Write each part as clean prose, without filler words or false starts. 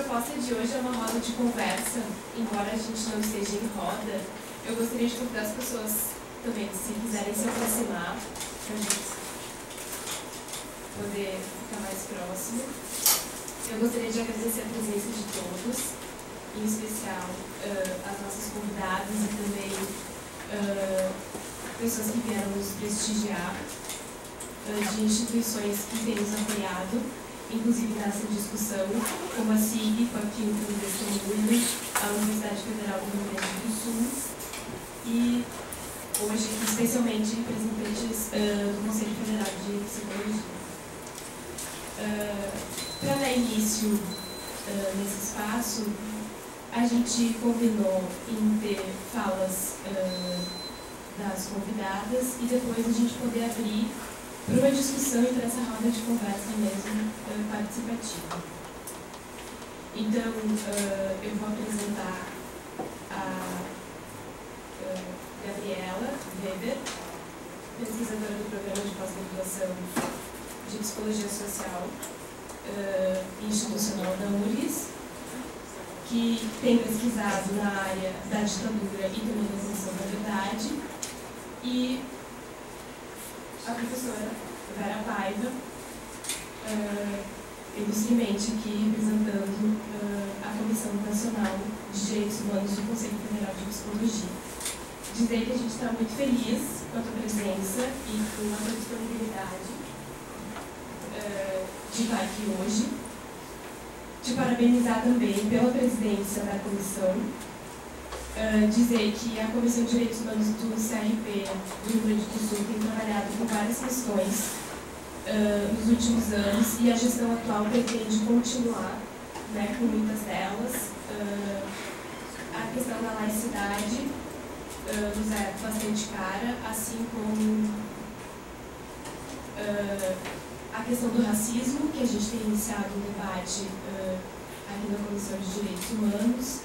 proposta de hoje é uma roda de conversa, embora a gente não esteja em roda. Eu gostaria de convidar as pessoas também, se quiserem se aproximar, para a gente poder ficar mais próximo. Eu gostaria de agradecer a presença de todos, em especial as nossas convidadas e também pessoas que vieram nos prestigiar, de instituições que têm nos apoiado, inclusive nessa discussão, como a SIG, com a Quinta do Testemunho, a Universidade Federal do Rio Grande do Sul, e hoje, especialmente, representantes do Conselho Federal de Psicologia. Para dar início nesse espaço, a gente combinou em ter falas das convidadas e depois a gente poder abrir para uma discussão e para essa roda de conversa mesmo participativa. Então, eu vou apresentar a Gabriela Weber, pesquisadora do Programa de Pós-Graduação de Psicologia Social Institucional da URGS, que tem pesquisado na área da ditadura e também da Comissão da Verdade, e a professora Vera Paiva, ilustremente aqui representando a Comissão Nacional de Direitos Humanos do Conselho Federal de Psicologia. Dizer que a gente está muito feliz com a tua presença e com a tua disponibilidade de estar aqui hoje. Te parabenizar também pela presidência da comissão. Dizer que a Comissão de Direitos Humanos do CRP do Rio Grande do Sul tem trabalhado com várias questões nos últimos anos e a gestão atual pretende continuar, né, com muitas delas. A questão da laicidade nos é bastante cara, assim como a questão do racismo, que a gente tem iniciado um debate aqui na Comissão de Direitos Humanos,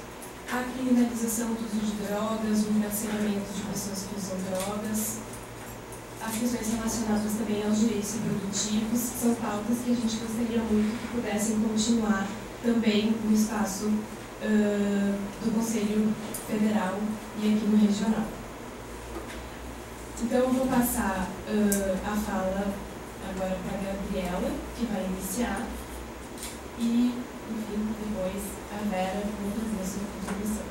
a criminalização do uso de drogas, o encarceramento de pessoas que usam drogas, as questões relacionadas também aos direitos reprodutivos, são pautas que a gente gostaria muito que pudessem continuar também no espaço do Conselho Federal e aqui no Regional. Então, eu vou passar a fala agora para a Gabriela, que vai iniciar, e, enfim, depois a Vera vai fazer a sua contribuição.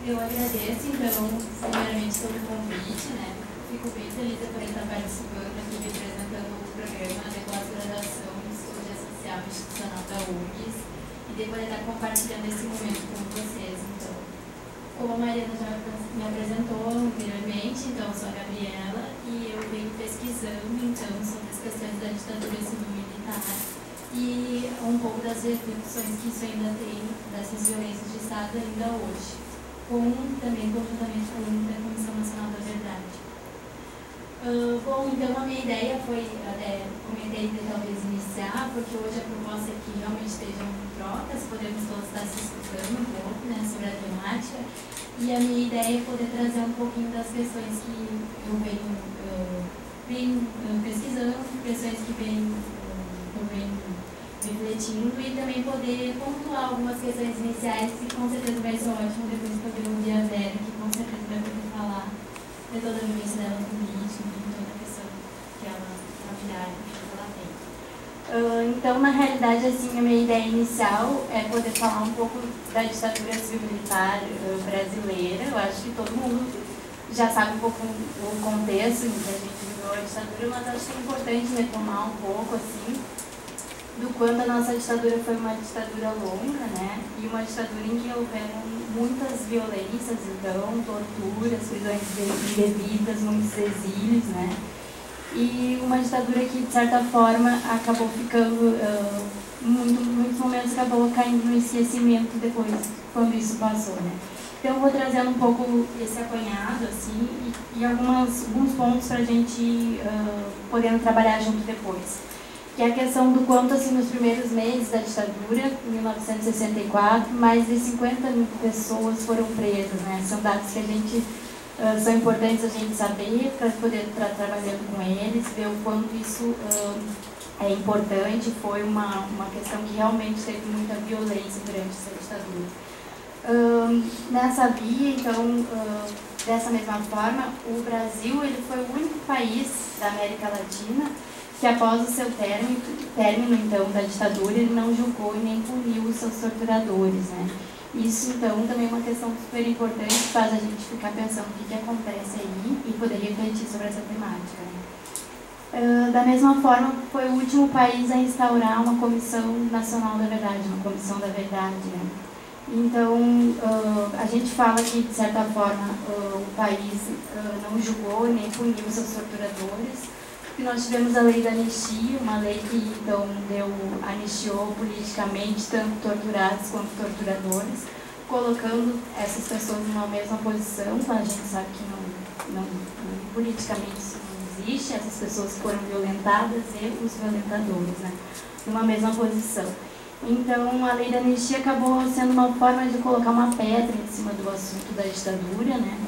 Eu agradeço, então, primeiramente pelo convite, né? Fico bem feliz de poder estar participando aqui, representando o programa de pós-graduação em Psicologia Social Institucional da URGS e de poder estar compartilhando esse momento com vocês, então. Como a Mariana já me apresentou anteriormente, então, eu sou a Gabriela e eu venho pesquisando, então, sobre as questões da ditadura civil-militar e um pouco das repercussões que isso ainda tem, dessas violências de Estado ainda hoje, também conjuntamente com a Comissão Nacional da Verdade. Bom, então a minha ideia foi, até comentei de talvez iniciar, porque hoje a proposta é que realmente estejam trocas, podemos todos estar se escutando um pouco, né, sobre a temática, e a minha ideia é poder trazer um pouquinho das questões que eu venho pesquisando, questões que eu venho refletindo, e também poder pontuar algumas questões iniciais, que com certeza vai ser ótimo depois poder ouvir a Vera, que com certeza vai poder falar de toda a vivência dela política, de toda a questão que ela, familiar, que ela tem. Então, na realidade, assim, a minha ideia inicial é poder falar um pouco da ditadura civil-militar brasileira. Eu acho que todo mundo já sabe um pouco o contexto em que a gente viveu a ditadura, mas acho que é importante retomar um pouco, assim, do quanto a nossa ditadura foi uma ditadura longa, né? E uma ditadura em que houveram muitas violências, então, torturas, prisões indevidas, muitos exílios, né? E uma ditadura que, de certa forma, acabou ficando, muitos momentos acabou caindo no esquecimento depois, quando isso passou, né? Então, eu vou trazendo um pouco esse apanhado, assim, e alguns pontos para a gente podendo trabalhar junto depois. Que é a questão do quanto, assim, nos primeiros meses da ditadura, em 1964, mais de 50 mil pessoas foram presas, né? São dados que a gente são importantes a gente saber para poder estar trabalhando com eles, ver o quanto isso é importante. Foi uma questão que realmente teve muita violência durante essa ditadura. Nessa via, então, dessa mesma forma, o Brasil ele foi o único país da América Latina que, após o seu término então, da ditadura, ele não julgou e nem puniu os seus torturadores, né? Isso, então, também é uma questão super importante que faz a gente ficar pensando o que acontece aí e poder refletir sobre essa temática, né? Da mesma forma, foi o último país a instaurar uma Comissão Nacional da Verdade, uma Comissão da Verdade, né? Então, a gente fala que, de certa forma, o país não julgou nem puniu seus torturadores, porque nós tivemos a lei da anistia, uma lei que, então, anistiou politicamente tanto torturados quanto torturadores, colocando essas pessoas numa mesma posição, quando a gente sabe que não politicamente isso não existe, essas pessoas que foram violentadas e os violentadores, né, numa mesma posição. Então, a lei da anistia acabou sendo uma forma de colocar uma pedra em cima do assunto da ditadura, né?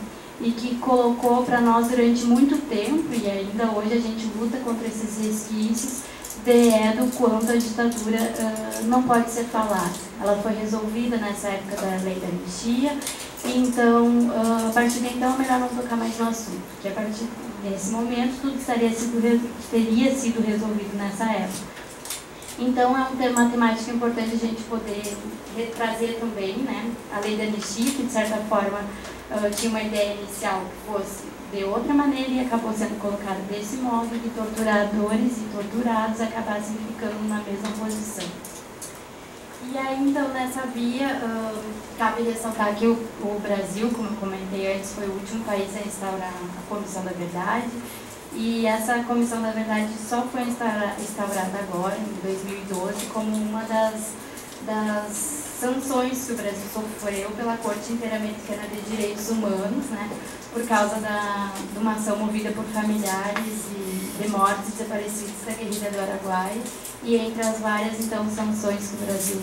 E que colocou para nós durante muito tempo, e ainda hoje a gente luta contra esses resquícios do quanto a ditadura não pode ser falada. Ela foi resolvida nessa época da lei da anistia, então, a partir de então, é melhor não tocar mais no assunto, porque a partir desse momento tudo teria sido resolvido nessa época. Então, é uma temática importante a gente poder trazer também, né? A lei da anistia, que de certa forma tinha uma ideia inicial que fosse de outra maneira e acabou sendo colocada desse modo, que torturadores e torturados acabassem ficando na mesma posição. E aí, então, nessa via, cabe ressaltar que o Brasil, como eu comentei antes, foi o último país a instaurar a Comissão da Verdade. E essa Comissão da Verdade só foi instaurada agora, em 2012, como uma das sanções que o Brasil sofreu pela Corte Interamericana de Direitos Humanos, né, por causa de uma ação movida por familiares de mortos e desaparecidos da guerrilha do Araguaia. E entre as várias, então, sanções que o Brasil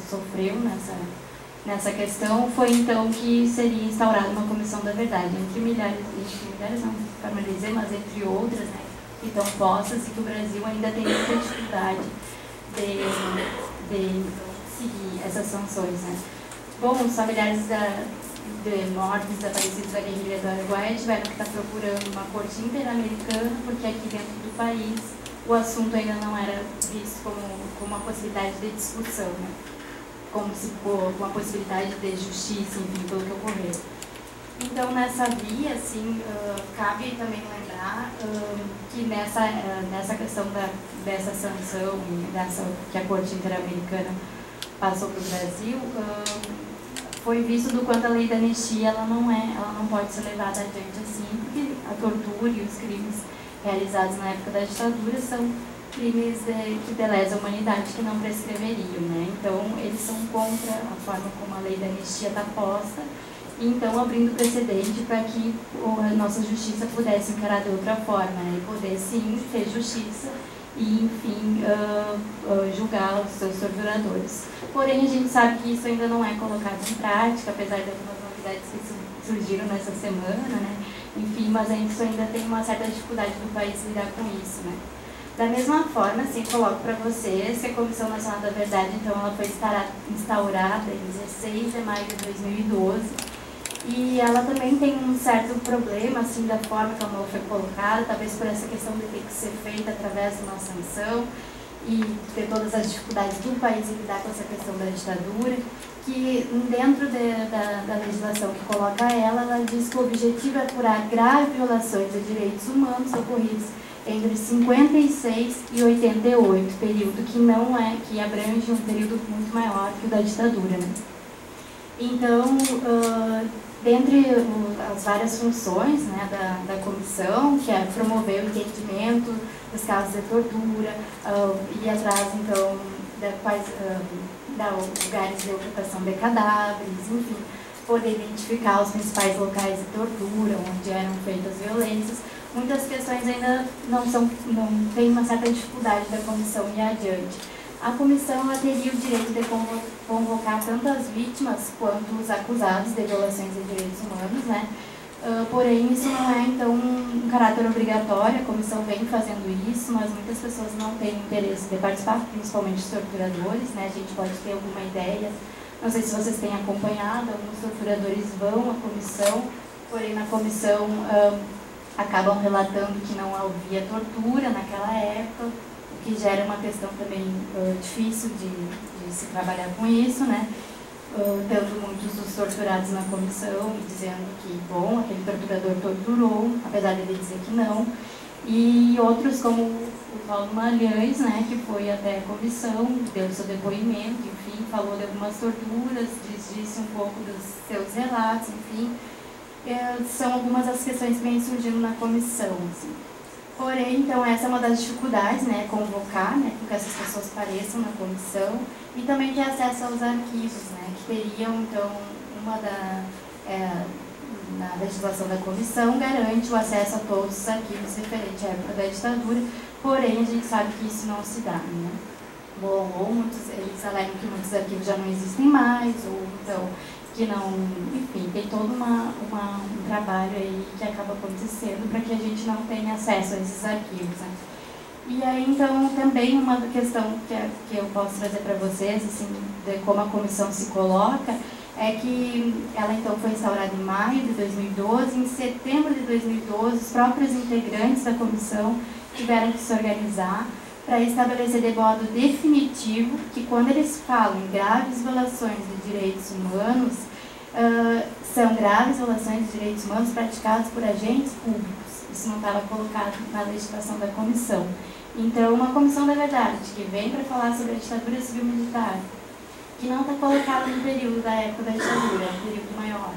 sofreu nessa questão, foi então que seria instaurada uma Comissão da Verdade, entre milhares não, para me dizer, mas entre outras, né, que estão postas, e que o Brasil ainda tem muita dificuldade de seguir essas sanções, né. Bom, os familiares de mortos desaparecidos da guerrilha do Araguaia tiveram que estar procurando uma corte interamericana, porque aqui dentro do país o assunto ainda não era visto como uma possibilidade de discussão, né, como uma possibilidade de justiça, enfim, pelo que ocorreu. Então, nessa via, assim, cabe também lembrar que nessa questão dessa sanção que a Corte Interamericana passou para o Brasil, foi visto do quanto a lei da anistia ela não pode ser levada adiante assim, porque a tortura e os crimes realizados na época da ditadura são crimes que delesam a humanidade, que não prescreveriam, né? Então, eles são contra a forma como a lei da anistia está posta, e então abrindo precedente para que a nossa justiça pudesse encarar de outra forma, né? E poder, sim, ter justiça e, enfim, julgar os seus torturadores. Porém, a gente sabe que isso ainda não é colocado em prática, apesar de algumas novidades que surgiram nessa semana, né? Enfim, mas isso ainda tem uma certa dificuldade do país lidar com isso, né? Da mesma forma, assim, coloco para vocês que a Comissão Nacional da Verdade, então, ela foi instaurada em 16 de maio de 2012, e ela também tem um certo problema, assim, da forma como ela foi colocada, talvez por essa questão de ter que ser feita através de uma sanção e ter todas as dificuldades do país em lidar com essa questão da ditadura, que dentro da legislação que coloca ela diz que o objetivo é apurar graves violações de direitos humanos ocorridos entre 56 e 88, período que abrange um período muito maior que o da ditadura, né? Então, dentre as várias funções, né, da comissão, que é promover o entendimento dos casos de tortura, ir atrás, então, lugares de ocultação de cadáveres, enfim, poder identificar os principais locais de tortura, onde eram feitas violências. Muitas questões ainda não tem uma certa dificuldade da comissão ir adiante. a comissão ela teria o direito de convocar tanto as vítimas quanto os acusados de violações de direitos humanos, né? Porém, isso não é, então, um caráter obrigatório, a comissão vem fazendo isso, mas muitas pessoas não têm interesse de participar, principalmente os torturadores, né? A gente pode ter alguma ideia, não sei se vocês têm acompanhado, alguns torturadores vão à comissão, porém na comissão acabam relatando que não havia tortura naquela época, o que gera uma questão também difícil de se trabalhar com isso, né? Tendo muitos dos torturados na comissão e dizendo que, bom, aquele torturador torturou, apesar de ele dizer que não, e outros como o Paulo Malhães, né, que foi até a comissão, deu seu depoimento, enfim, falou de algumas torturas, disse um pouco dos seus relatos, enfim, são algumas das questões que vêm surgindo na comissão, assim. Porém, então, essa é uma das dificuldades, né, convocar, né, com que essas pessoas apareçam na comissão e também ter acesso aos arquivos, né, que teriam, então, na legislação da comissão, garante o acesso a todos os arquivos referentes à época da ditadura, porém, a gente sabe que isso não se dá, né. Ou eles alegam que muitos arquivos já não existem mais, ou então que não, enfim, tem todo um trabalho aí que acaba acontecendo para que a gente não tenha acesso a esses arquivos, né? E aí, então, também uma questão que eu posso trazer para vocês, assim, de como a comissão se coloca, é que ela, então, foi instaurada em maio de 2012, em setembro de 2012, os próprios integrantes da comissão tiveram que se organizar para estabelecer de modo definitivo que quando eles falam em graves violações de direitos humanos, são graves violações de direitos humanos praticadas por agentes públicos. Isso não estava colocado na legislação da comissão. Então, uma comissão da verdade, que vem para falar sobre a ditadura civil-militar, que não está colocada no período da época da ditadura, é um período maior,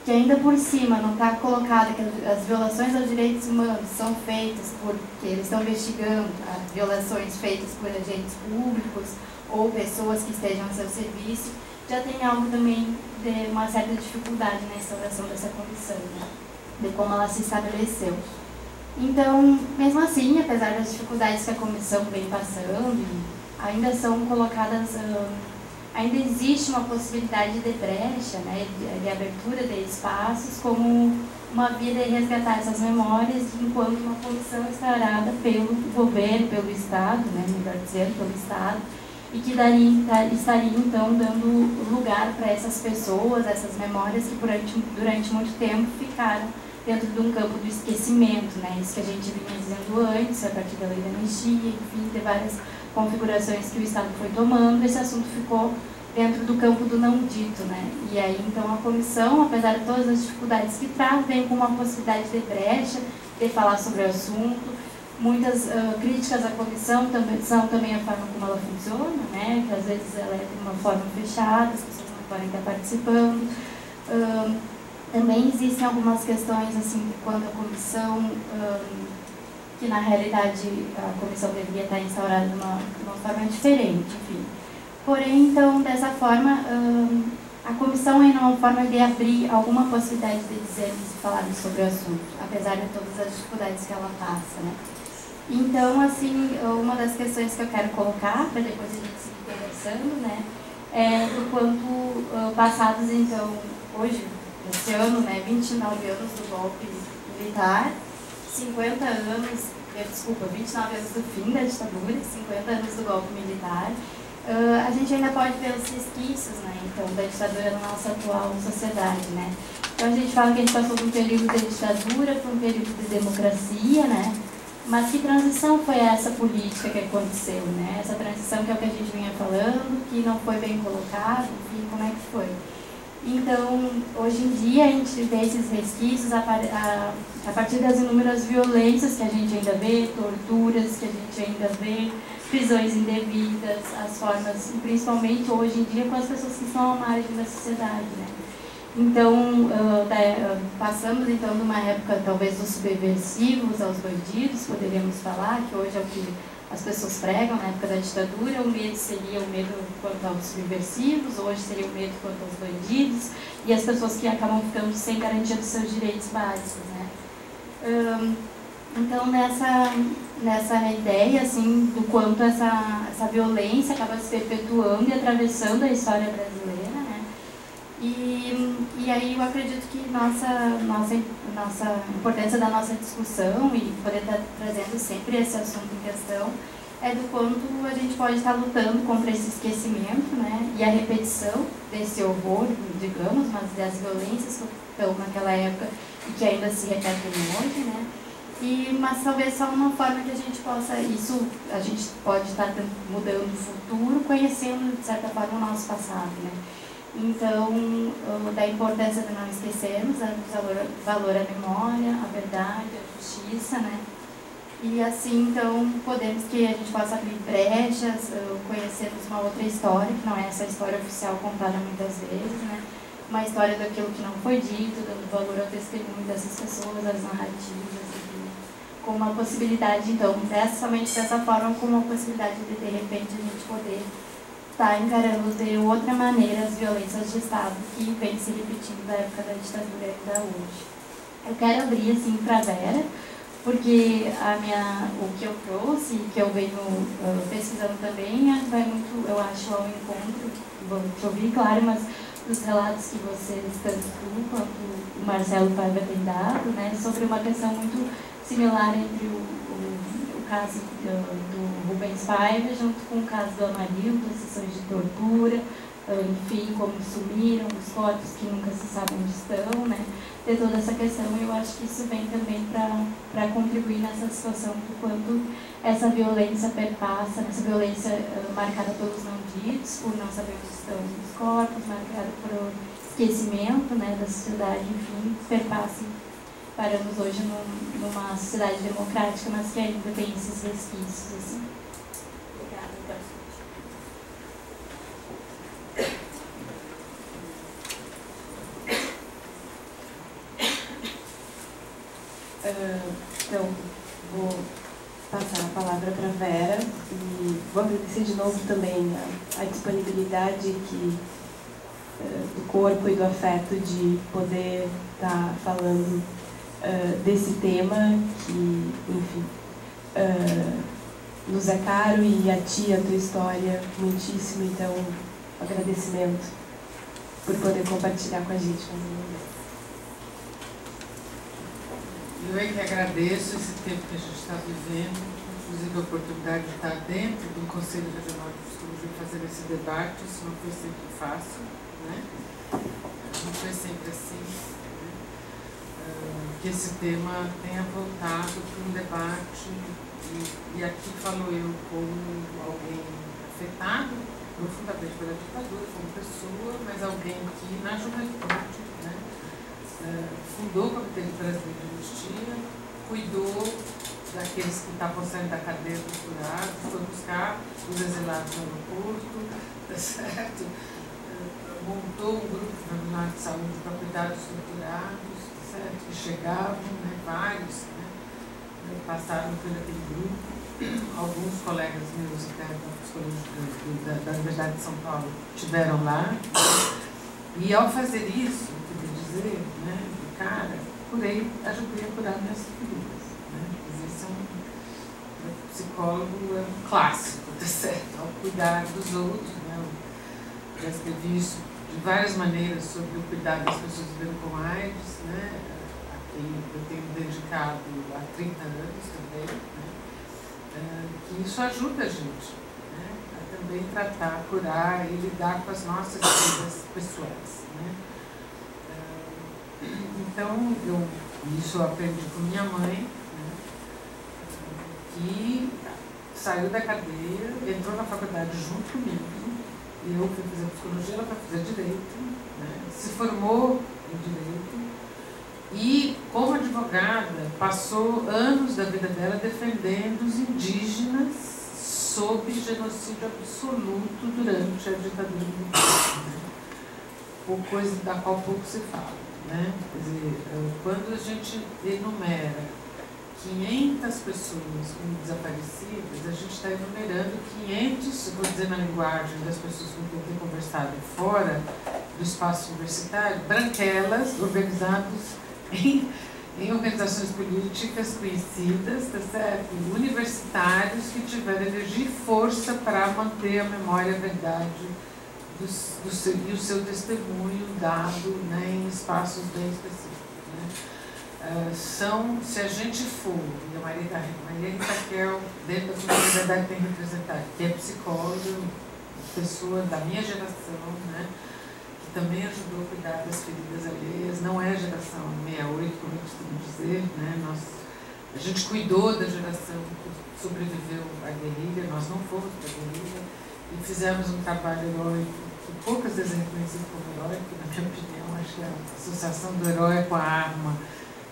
que ainda por cima não está colocado que as violações aos direitos humanos são feitas porque eles estão investigando as violações feitas por agentes públicos ou pessoas que estejam a seu serviço, já tem algo também de uma certa dificuldade na instauração dessa comissão, né? De como ela se estabeleceu. Então, mesmo assim, apesar das dificuldades que a comissão vem passando, ainda são colocadas... ainda existe uma possibilidade de brecha, né, de abertura de espaços, como uma via de resgatar essas memórias, enquanto uma comissão instaurada pelo governo, pelo Estado, né, melhor dizendo, pelo Estado, e que estaria, então, dando lugar para essas pessoas, essas memórias que durante muito tempo ficaram dentro de um campo do esquecimento, né, isso que a gente vinha dizendo antes, a partir da lei da anistia, enfim, de várias configurações que o Estado foi tomando, esse assunto ficou dentro do campo do não dito, né? E aí, então, a comissão, apesar de todas as dificuldades que traz, vem com uma possibilidade de brecha, de falar sobre o assunto. Muitas críticas à comissão são também a forma como ela funciona, né? Que às vezes ela é de uma forma fechada, as pessoas não podem estar participando. Também existem algumas questões, assim, quando a comissão... que na realidade a comissão deveria estar instaurada de uma forma diferente, enfim. Porém, então, dessa forma, a comissão ainda é uma forma de abrir alguma possibilidade de dizermos e falarmos sobre o assunto, apesar de todas as dificuldades que ela passa, né? Então, assim, uma das questões que eu quero colocar, para depois a gente seguir conversando, né, é o quanto passados, então, hoje, esse ano, né, 29 anos do golpe militar, 50 anos, 29 anos do fim da ditadura, 50 anos do golpe militar, a gente ainda pode ver os resquícios, né, então, da ditadura na nossa atual sociedade, né. Então, a gente fala que a gente passou por um período de ditadura, por um período de democracia, né, mas que transição foi essa política que aconteceu, né, essa transição que é o que a gente vinha falando, que não foi bem colocado, enfim, como é que foi? Então, hoje em dia, a gente vê esses resquícios a partir das inúmeras violências que a gente ainda vê, torturas que a gente ainda vê, prisões indevidas, as formas, principalmente hoje em dia, com as pessoas que estão à margem da sociedade, né? Então, passamos então de uma época talvez dos subversivos aos bandidos, poderíamos falar, que hoje é o que as pessoas pregam na época da ditadura. O medo seria o medo quanto aos subversivos, hoje seria o medo quanto aos bandidos, e as pessoas que acabam ficando sem garantia dos seus direitos básicos, né? Então, nessa ideia, assim, do quanto essa violência acaba se perpetuando e atravessando a história brasileira, né? E aí eu acredito que nossa importância da nossa discussão e poder estar trazendo sempre esse assunto em questão é do quanto a gente pode estar lutando contra esse esquecimento, né? E a repetição desse horror, digamos, mas das violências que estão naquela época e que ainda se repetem hoje, né? Mas talvez só uma forma que a gente possa, isso a gente pode estar mudando o futuro, conhecendo de certa forma o nosso passado, né? Então, da importância de não esquecermos, o valor à memória, à verdade, à justiça, né? E assim, então, podemos que a gente possa abrir brechas, conhecermos uma outra história, que não é essa história oficial contada muitas vezes, né? Uma história daquilo que não foi dito, dando valor ao testemunho dessas pessoas, às narrativas, com uma possibilidade, então, somente dessa forma, com uma possibilidade de repente, a gente poder estar encarando de outra maneira as violências de Estado que vem se repetindo da época da ditadura ainda hoje. Eu quero abrir, assim, para a Vera, porque o que eu trouxe, que eu venho pesquisando também, vai muito, eu acho, ao encontro, vou te ouvir, claro, mas dos relatos que vocês, tanto tu quanto o Marcelo Paiva tem dado, né, sobre uma questão muito similar entre o caso do Rubens Paiva junto com o caso do Amarildo, as sessões de tortura, enfim, como sumiram os corpos que nunca se sabe onde estão, né? Ter toda essa questão, eu acho que isso vem também para contribuir nessa situação do quanto essa violência perpassa, essa violência marcada pelos não ditos, por não saber onde estão os corpos, marcada por esquecimento, né, da sociedade, enfim, perpassa. Paramos hoje numa sociedade democrática, mas que ainda tem esses resquícios, assim. Obrigada, Então, vou passar a palavra para a Vera e vou agradecer de novo também a disponibilidade do corpo e do afeto de poder estar falando desse tema que, enfim, nos é caro, e a ti, a tua história, muitíssimo. Então, agradecimento por poder compartilhar com a gente mais uma vez. Eu é que agradeço esse tempo que a gente está vivendo, inclusive a oportunidade de estar dentro do Conselho Regional de Psicologia e fazer esse debate. Isso não foi sempre fácil, né? Não foi sempre assim, né? Que esse tema tenha voltado para um debate, e aqui falo eu como alguém afetado profundamente pela ditadura, como pessoa, mas alguém que na juventude, né, fundou o Comitê Brasileiro de Anistia, cuidou daqueles que estavam saindo da cadeia torturados, foi buscar os exilados no aeroporto, tá certo? Montou um grupo de saúde para cuidar dos torturados, tá certo? Que chegavam, né, vários, né, passaram por aquele grupo. Alguns colegas meus até da Universidade de São Paulo estiveram lá. E ao fazer isso, dizer, né, cara, ajudei a curar minhas feridas, né? Esse é um psicólogo, é um clássico, tá certo? Ao cuidar dos outros, né? Eu já escrevi isso de várias maneiras sobre o cuidado das pessoas vivendo com AIDS, né? A quem eu tenho dedicado há 30 anos também, né? Que isso ajuda a gente, né, a também tratar, curar e lidar com as nossas vidas pessoais, né? Então, isso eu aprendi com minha mãe, né, que saiu da cadeia, entrou na faculdade junto comigo, e eu fui fazer psicologia, ela foi fazer direito, né, se formou em direito, e, como advogada, passou anos da vida dela defendendo os indígenas sob genocídio absoluto durante a ditadura militar, né, ou coisa da qual pouco se fala. Né? Quer dizer, quando a gente enumera 500 pessoas como desaparecidas, a gente está enumerando 500, vou dizer na linguagem das pessoas com quem eu tenho conversado fora do espaço universitário, branquelas organizados em em organizações políticas conhecidas, tá certo? Universitários que tiveram energia e força para manter a memória e a verdade e o seu testemunho dado, né, em espaços bem específicos. Né? Se a gente for, e a Maria Raquel, dentro da comunidade tem representado, que é psicóloga, pessoa da minha geração, né, que também ajudou a cuidar das feridas alheias, não é a geração 68, como eu costumo dizer, né, a gente cuidou da geração que sobreviveu à guerrilha, nós não fomos para a guerrilha, e fizemos um trabalho heróico, que poucas vezes é reconhecido como heróico, na minha opinião, acho que a associação do herói com a arma,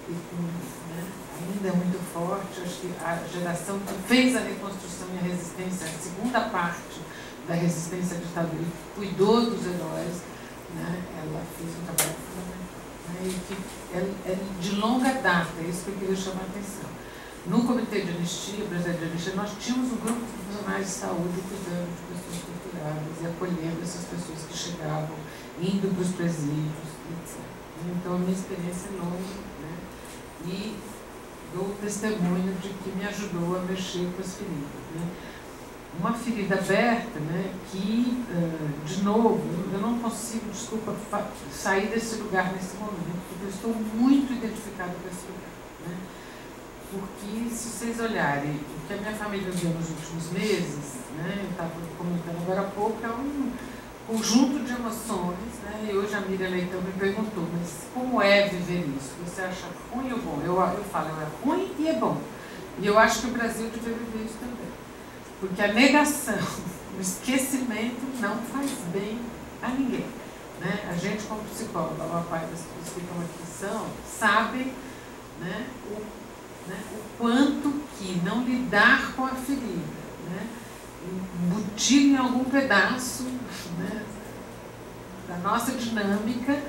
e né, ainda é muito forte. Acho que a geração que fez a reconstrução e a resistência, a segunda parte da resistência à ditadura, e cuidou dos heróis, né, ela fez um trabalho fundamental. Né, e que é de longa data, é isso que eu queria chamar a atenção. No Comitê de Anistia, Brasileiro de Anistia, nós tínhamos um grupo de profissionais de saúde cuidando de pessoas torturadas e acolhendo essas pessoas que chegavam, indo para os presídios, etc. Então, a minha experiência é longa, né, e dou testemunho de que me ajudou a mexer com as feridas. Né. Uma ferida aberta, né, que, de novo, eu não consigo, desculpa, sair desse lugar nesse momento, porque eu estou muito identificada com esse lugar. Né. Porque, se vocês olharem o que a minha família viu nos últimos meses, né, eu estava comentando agora há pouco, é um conjunto de emoções, né, e hoje a Miriam Leitão me perguntou, mas como é viver isso? Você acha ruim ou bom? Eu falo, é ruim e é bom. E eu acho que o Brasil deve viver isso também. Porque a negação, o esquecimento não faz bem a ninguém. Né? A gente, como psicólogo, a maior parte das pessoas que estão aqui sabem, né, o quanto que não lidar com a ferida, né, embutir em algum pedaço, né, da nossa dinâmica,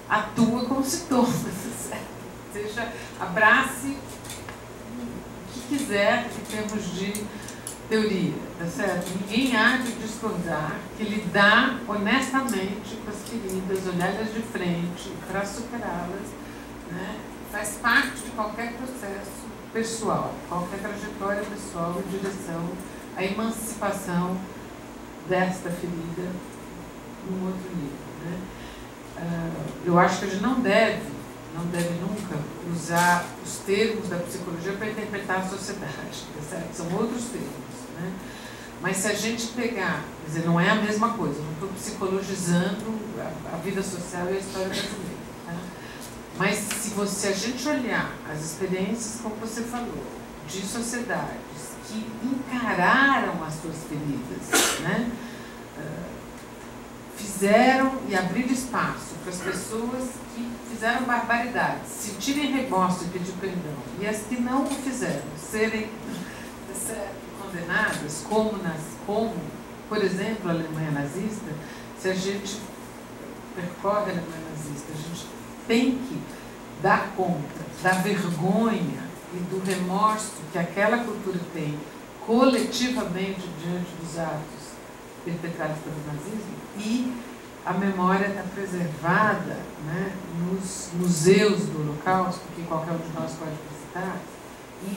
atua como sintoma. Ou seja, abrace o que quiser em termos de teoria, tá certo? Ninguém há de discordar que lidar honestamente com as feridas, olhá-las de frente para superá-las, né, faz parte de qualquer processo pessoal, qualquer trajetória pessoal em direção à emancipação desta ferida num outro nível. Né? Eu acho que a gente não deve nunca usar os termos da psicologia para interpretar a sociedade, tá certo? São outros termos. Né? Mas se a gente pegar, quer dizer, não é a mesma coisa, não estou psicologizando a vida social e a história brasileira. Tá? Mas se a gente olhar as experiências, como você falou, de sociedades que encararam as suas feridas, né? Fizeram e abriram espaço para as pessoas que fizeram barbaridades, sentirem remorso e pedir perdão, e as que não o fizeram, serem condenadas, como, por exemplo, a Alemanha nazista. Se a gente percorre a Alemanha nazista, a gente tem que dar conta da vergonha e do remorso que aquela cultura tem coletivamente diante dos atos perpetrados pelo nazismo, e a memória está preservada, né, nos museus do Holocausto, que qualquer um de nós pode visitar, e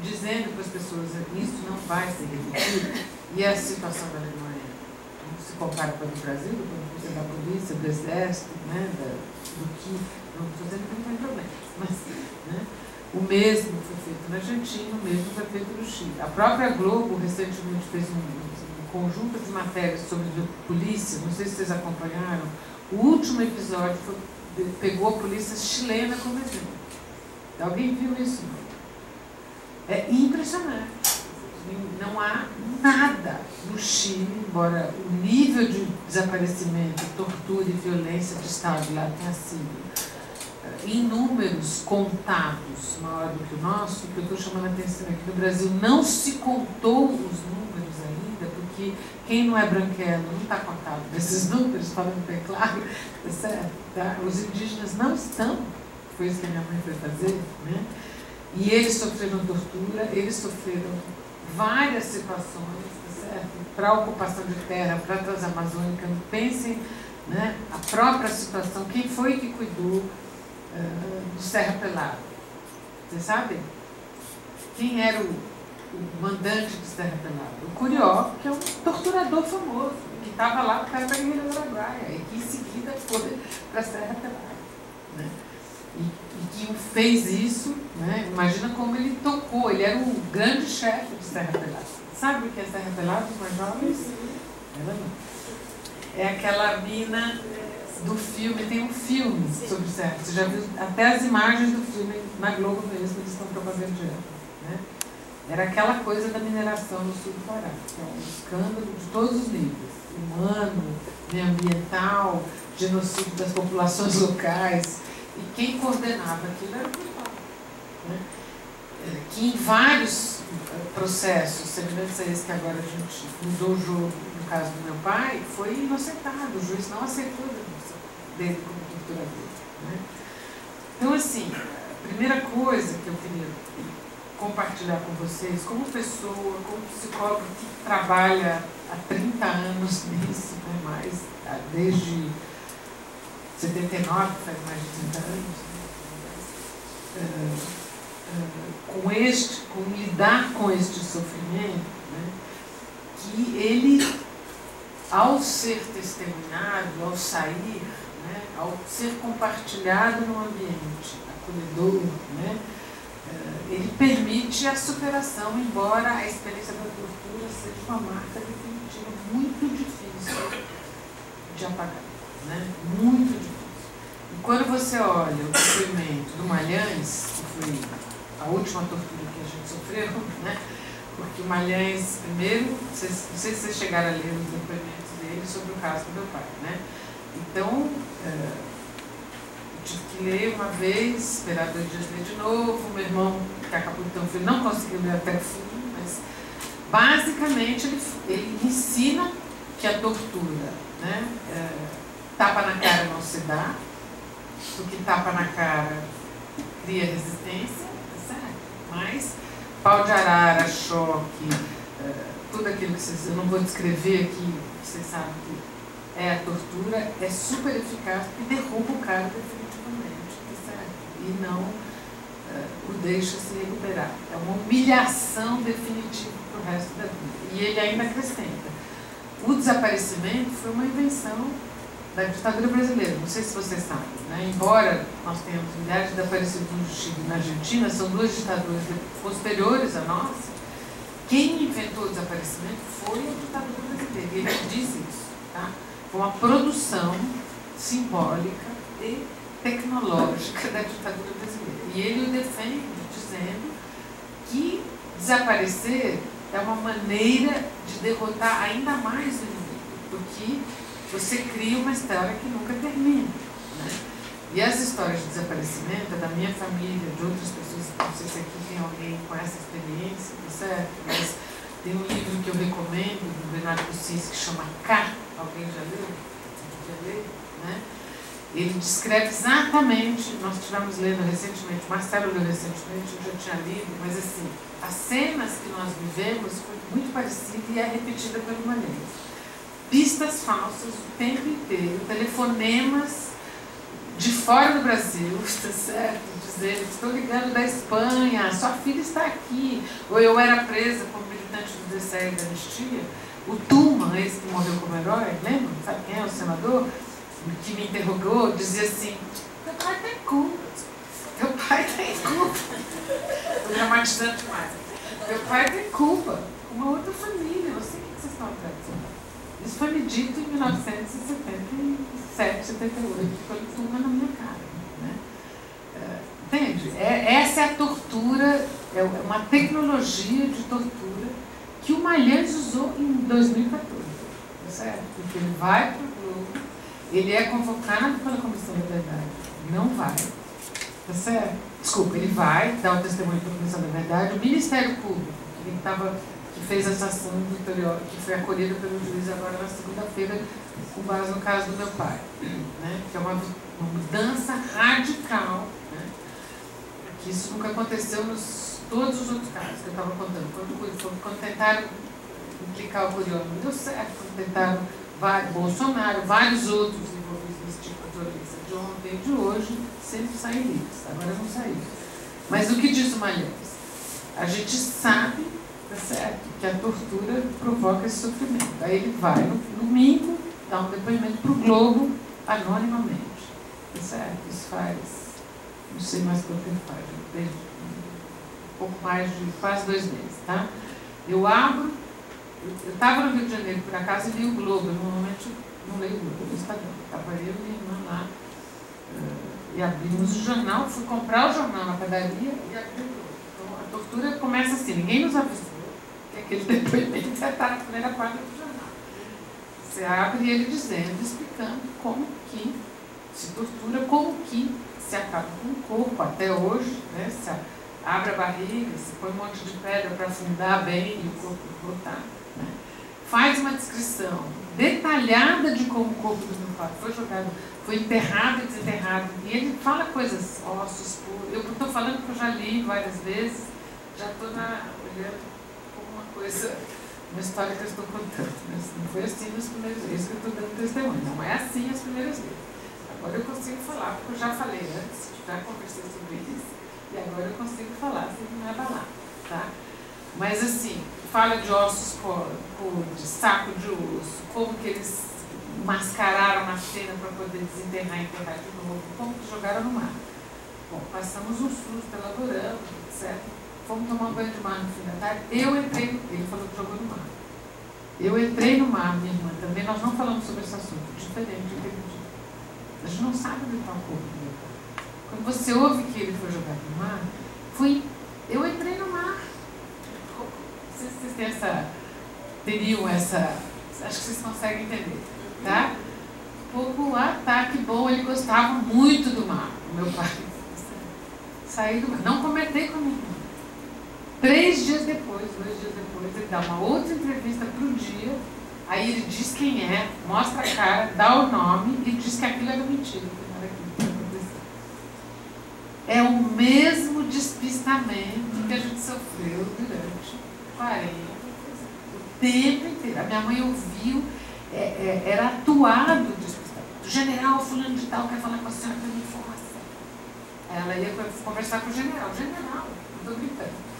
dizendo para as pessoas que isso não vai ser repetido. E a situação da Alemanha não se compara com a do Brasil, do ponto de vista da polícia, do exército, né, do que, não estou dizendo que não tem problema, mas, né, o mesmo foi feito na Argentina, o mesmo foi feito no Chile. A própria Globo recentemente fez um conjunto de matérias sobre polícia, não sei se vocês acompanharam. O último episódio pegou a polícia chilena como exemplo. Alguém viu isso? Não? É impressionante. Não há nada no Chile, embora o nível de desaparecimento, tortura e violência de Estado lá tenha sido em números contados maior do que o nosso. O que eu estou chamando a atenção aqui no Brasil, não se contou os números ainda, porque quem não é branquelo não está contado desses números, falando bem claro, tá certo? Tá? Os indígenas não estão, foi isso que a minha mãe foi fazer, né? E eles sofreram tortura, eles sofreram várias situações, tá certo? Para a ocupação de terra, para a Transamazônica. Pensem, né, a própria situação, quem foi que cuidou do Serra Pelada. Vocês sabem? Quem era o mandante do Serra Pelada? O Curió, que é um torturador famoso, que estava lá perto da Guerrilha do Araguaia, e que em seguida foi para a Serra Pelada. Né? E que fez isso, né? Imagina como ele tocou, ele era o grande chefe de Serra Pelada. Sabe o que é Serra Pelada, os mais jovens? Ela não. É aquela mina do filme, tem um filme sobre Serra. Você já viu até as imagens do filme na Globo mesmo, eles estão propagandando. Né? Era aquela coisa da mineração no sul do Pará, que é um escândalo de todos os níveis, humano, ambiental, genocídio das populações locais. E quem coordenava aquilo era o Curió, né? Que em vários processos, semelhantes a esse que agora a gente mudou o jogo, no caso do meu pai, foi inocentado, o juiz não aceitou a denúncia dele como torturador. Né? Então, assim, a primeira coisa que eu queria compartilhar com vocês, como pessoa, como psicólogo que trabalha há 30 anos nisso, né, mais, desde 79, faz mais de 30 anos, com lidar com este sofrimento, né, que ele, ao ser testemunhado, ao sair, né, ao ser compartilhado num ambiente acolhedor, né, ele permite a superação, embora a experiência da tortura seja uma marca definitiva muito difícil de apagar, né? Muito difícil. E quando você olha o depoimento do Malhães, que foi a última tortura que a gente sofreu, né? Porque o Malhães, primeiro, não sei se vocês chegaram a ler os depoimentos dele sobre o caso do meu pai, né? Então, tive que ler uma vez, esperar 2 dias ler de novo. Meu irmão, que acabou de ter um filho, não conseguiu ler até o fim, mas basicamente ele ensina que a tortura, né, tapa na cara não se dá, porque tapa na cara cria resistência, tá certo? Mas pau de arara, choque, tudo aquilo que vocês, eu não vou descrever aqui, vocês sabem que é a tortura, é super eficaz porque derruba o cara definitivamente, tá certo? E não o deixa se recuperar. É uma humilhação definitiva para o resto da vida. E ele ainda acrescenta. O desaparecimento foi uma invenção da ditadura brasileira, não sei se vocês sabem, né? Embora nós tenhamos milhares de desaparecidos no Chile e na Argentina, são 2 ditaduras posteriores à nossa, quem inventou o desaparecimento foi a ditadura brasileira, e ele diz isso, tá? Foi uma produção simbólica e tecnológica da ditadura brasileira. E ele o defende dizendo que desaparecer é uma maneira de derrotar ainda mais o inimigo, porque você cria uma história que nunca termina. Né? E as histórias de desaparecimento da minha família, de outras pessoas, não sei se aqui tem alguém com essa experiência, tá certo? Mas tem um livro que eu recomendo, do Bernardo Cis, que chama K. Alguém já leu? Já leu? Né? Ele descreve exatamente, nós estivemos lendo recentemente, Marcelo leu recentemente, eu já tinha lido, mas assim, as cenas que nós vivemos foi muito parecida e é repetida pelo Malhães. Pistas falsas o tempo inteiro, telefonemas de fora do Brasil, está certo? Dizendo, estou ligando da Espanha, sua filha está aqui. Ou eu era presa como militante do DCE da Anistia. O Tuma, esse que morreu como herói, lembra? Sabe quem é? O senador que me interrogou, dizia assim, teu pai tem culpa, teu pai tem culpa. Estou dramatizando demais. Teu pai tem culpa, uma outra família, eu sei o que vocês estão atrás. Isso foi me dito em 1977, 78, foi Tuma na minha cara. Né? Entende? Essa é a tortura, é uma tecnologia de tortura que o Malhães usou em 2014, certo? Porque ele vai para o Globo, ele é convocado pela Comissão da Verdade, não vai, tá certo? Desculpa, ele vai dar o testemunho para a Comissão da Verdade, o Ministério Público, que fez essa ação vitoriosa, que foi acolhida pelo juiz agora na segunda-feira, com base no caso do meu pai, né? Que é uma mudança radical, né? Que isso nunca aconteceu nos todos os outros casos que eu estava contando. Quando tentaram implicar o Curió, não deu certo. Quando tentaram Bolsonaro, vários outros envolvidos nesse tipo de violência de ontem e de hoje, sempre saem livres. Agora não saiu. Mas o que diz o Malheiros? A gente sabe, tá certo, que a tortura provoca esse sofrimento. Aí ele vai no domingo, dá um depoimento para o Globo, anonimamente. Tá certo? Isso faz, não sei mais quanto tempo faz, um pouco mais de quase 2 meses, tá? Eu abro, eu estava no Rio de Janeiro, por acaso, e li o Globo. Eu normalmente não leio o Globo, no Estadão. Estava eu e minha irmã lá, e abrimos o jornal, fui comprar o jornal na padaria e abri o Globo. Então, a tortura começa assim, ninguém nos avisou que aquele depoimento já está na primeira página do jornal. Você abre ele dizendo, explicando como que se tortura, como que se acaba com o corpo, até hoje, né? Se abre a barriga, se põe um monte de pedra para afundar bem e o corpo brotar. Né? Faz uma descrição detalhada de como o corpo do meu pai foi jogado, foi enterrado e desenterrado. E ele fala coisas, ossos, eu estou falando que eu já li várias vezes, já estou olhando como uma coisa, uma história que eu estou contando. Mas não foi assim nas primeiras vezes que eu estou dando testemunho. Não é assim as primeiras vezes. Agora eu consigo falar, porque eu já falei antes, já conversei sobre isso, e agora eu consigo falar sem me abalar, tá? Mas assim, fala de ossos podres, saco de osso, como que eles mascararam a cena para poder desenterrar e enterrar de novo, como que jogaram no mar. Bom, passamos um susto, elaboramos, etc. Fomos tomar um banho de mar no fim da tarde. Ele falou que jogou no mar. Eu entrei no mar, minha irmã também, nós não falamos sobre esse assunto, diferente daquele dia. A gente não sabe onde está o corpo do meu pai. Quando você ouve que ele foi jogado no mar, eu entrei no mar. Não sei se vocês teriam essa... Acho que vocês conseguem entender, tá? Tá, que bom, ele gostava muito do mar, o meu pai. Saí do mar, não comentei com a minha irmã. 2 dias depois, ele dá uma outra entrevista para o Dia, aí ele diz quem é, mostra a cara, dá o nome e diz que aquilo era mentira, que não era aquilo que aconteceu. É o mesmo despistamento que a gente sofreu durante 40 anos, o tempo inteiro. A minha mãe ouviu, era atuado o despistamento. O general fulano de tal quer falar com a senhora para me informação. Ela ia conversar com o general, não estou gritando.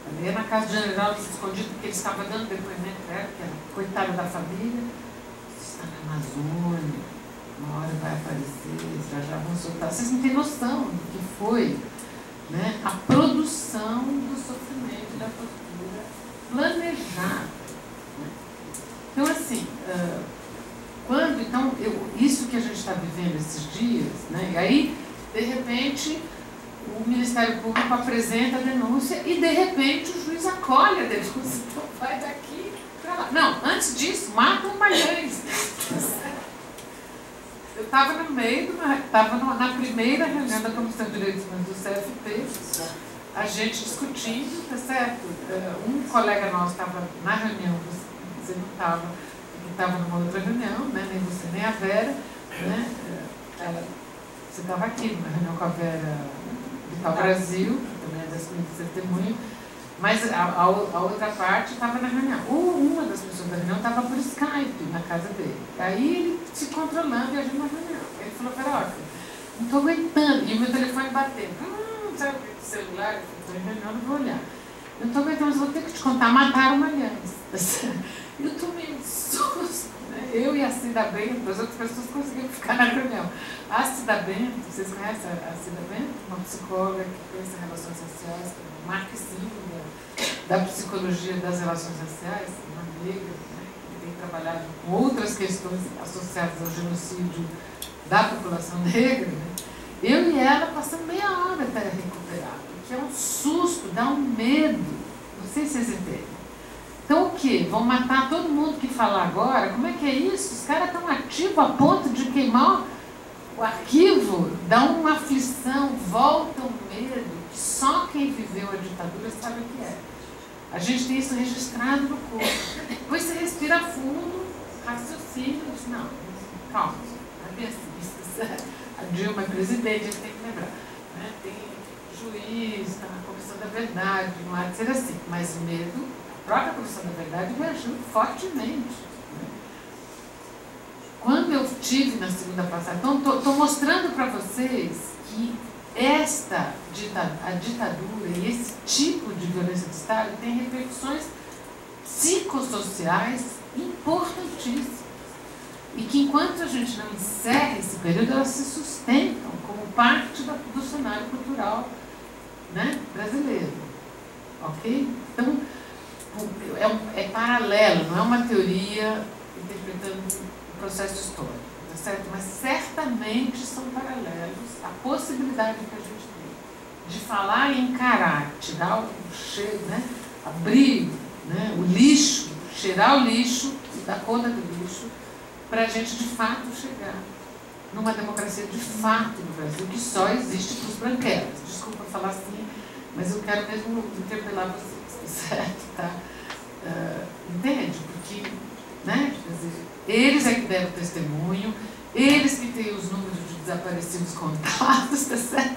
Ela ia na casa do general, escondido, porque ele estava dando depoimento para ela, que era coitada da família. Você está na Amazônia, uma hora vai aparecer, já vão soltar. Vocês não têm noção do que foi, né, a produção do sofrimento e da tortura planejada. Né? Então, assim, isso que a gente está vivendo esses dias, né, e aí, de repente, o Ministério Público apresenta a denúncia e, de repente, o juiz acolhe a denúncia. Então, vai daqui para lá. Não, antes disso, matam o Malheiros. Eu estava no meio, estava na primeira reunião da Comissão de Direitos Humanos do CFP, a gente discutindo, tá certo? Um colega nosso estava na reunião, você não estava, porque estava numa outra reunião, né? Nem você nem a Vera, né? Você estava aqui numa reunião com a Vera Vital Brasil, que também é das coisas de testemunho, mas a outra parte estava na reunião. Uma das pessoas da reunião estava por Skype na casa dele. Aí ele se controlando e a gente na reunião. Ele falou, Peroca, não estou aguentando. E o meu telefone batendo. Sabe o celular? Eu estou em reunião, não vou olhar. Eu não estou aguentando, mas vou ter que te contar. Mataram uma aliança. Eu tomei um susto. Né? Eu e a Cida Bento, as outras pessoas conseguiram ficar na reunião. A Cida Bento, vocês conhecem a Cida Bento? Uma psicóloga que pensa em relações sociais, que marca símbolo da psicologia das relações sociais, uma negra, né, que tem trabalhado com outras questões associadas ao genocídio da população negra, né, eu e ela passamos meia hora até recuperar, porque é um susto, dá um medo, não sei se vocês entendem. Então o quê? Vão matar todo mundo que falar agora? Como é que é isso? Os caras estão ativos a ponto de queimar o arquivo, dá uma aflição, volta um medo, que só quem viveu a ditadura sabe o que é. A gente tem isso registrado no corpo. Depois você respira fundo, raciocínio, diz, não, calma, não é bem assim. A Dilma é presidente, a gente tem que lembrar. Né? Tem juiz, está na Comissão da Verdade, não há de ser assim. Mas o medo, a própria Comissão da Verdade me ajuda fortemente. Né? Quando eu tive na segunda passagem, então estou mostrando para vocês que a ditadura e esse tipo de violência de Estado tem repercussões psicossociais importantíssimas. E que enquanto a gente não encerra esse período, elas se sustentam como parte do cenário cultural, né, brasileiro. Ok? Então, é paralelo, não é uma teoria interpretando o processo histórico, tá certo? Mas certamente são paralelos a possibilidade que a gente tem de falar e encarar, tirar o cheiro, né, abrir, né, o lixo, cheirar o lixo e dar conta do lixo, para a gente de fato chegar numa democracia de fato no Brasil, que só existe para os branquelos. Desculpa falar assim, mas eu quero mesmo interpelar vocês, certo? Tá? Entende? Porque, né, quer dizer, eles é que deram testemunho, eles que têm os números de desaparecidos contados, tá certo?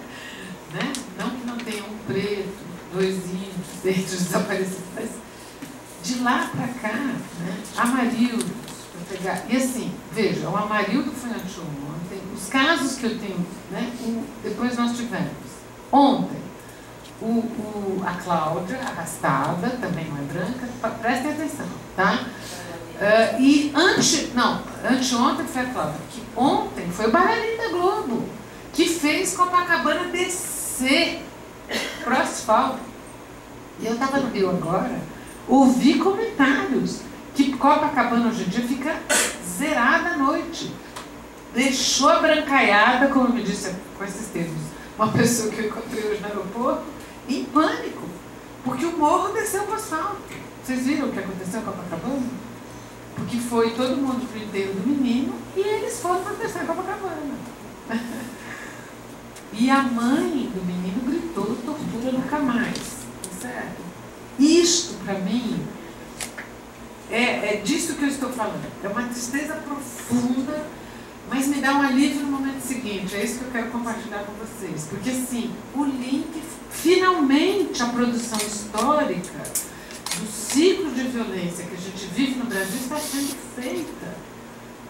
Né? Não que não tenha um preto, 2 índios, 6 desaparecidos, mas de lá para cá, né, Amarildo, pegar. E assim, veja, o Amarildo foi anteontem, os casos que eu tenho, né, depois nós tivemos, ontem, a Cláudia, arrastada, também não é branca, prestem atenção, tá? E anteontem foi a Cláudia, que ontem foi o Bailarino da Globo, que fez Copacabana descer pro asfalto. E eu estava no Rio agora, ouvi comentários que Copacabana hoje em dia fica zerada à noite. Deixou abrancaiada, como me disse com esses termos, uma pessoa que eu encontrei hoje no aeroporto, em pânico, porque o morro desceu para o asfalto. Vocês viram o que aconteceu em Copacabana? Porque foi todo mundo para o enterro do menino e eles foram protestar em Copacabana. E a mãe do menino gritou: tortura nunca mais. Certo? Isto, para mim, é disso que eu estou falando. É uma tristeza profunda, mas me dá um alívio no momento seguinte. É isso que eu quero compartilhar com vocês. Porque, assim, o link, finalmente, a produção histórica do ciclo de violência que a gente vive no Brasil está sendo feita.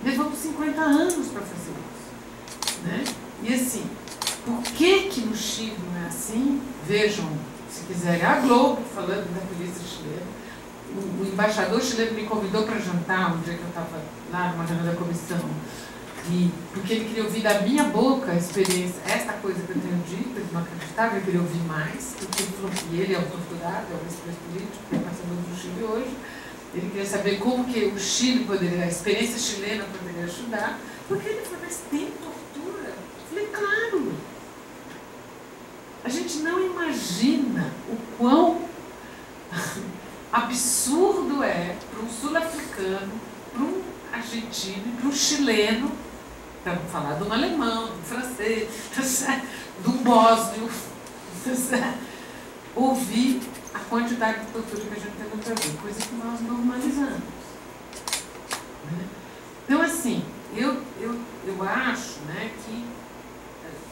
Levamos 50 anos para fazer isso. Né? E, assim, por que no Chile não é assim? Vejam, se quiserem, a Globo falando da polícia chilena. O embaixador chileno me convidou para jantar um dia que eu estava lá numa reunião da comissão, porque ele queria ouvir da minha boca a experiência, esta coisa que eu tenho dito, ele não acreditava, ele queria ouvir mais, porque ele falou que ele é o torturado, é o vice-presidente político, que é embaixador do Chile hoje. Ele queria saber como que o Chile poderia, a experiência chilena poderia ajudar, porque ele falou: mas tem tortura? Eu falei: claro! A gente não imagina o quão absurdo é para um sul-africano, para um argentino e para um chileno, para não falar de um alemão, de um francês, de um bósnio, ouvir a quantidade de tortura que a gente tem no Brasil, coisa que nós normalizamos. Então, assim, eu acho, né, que,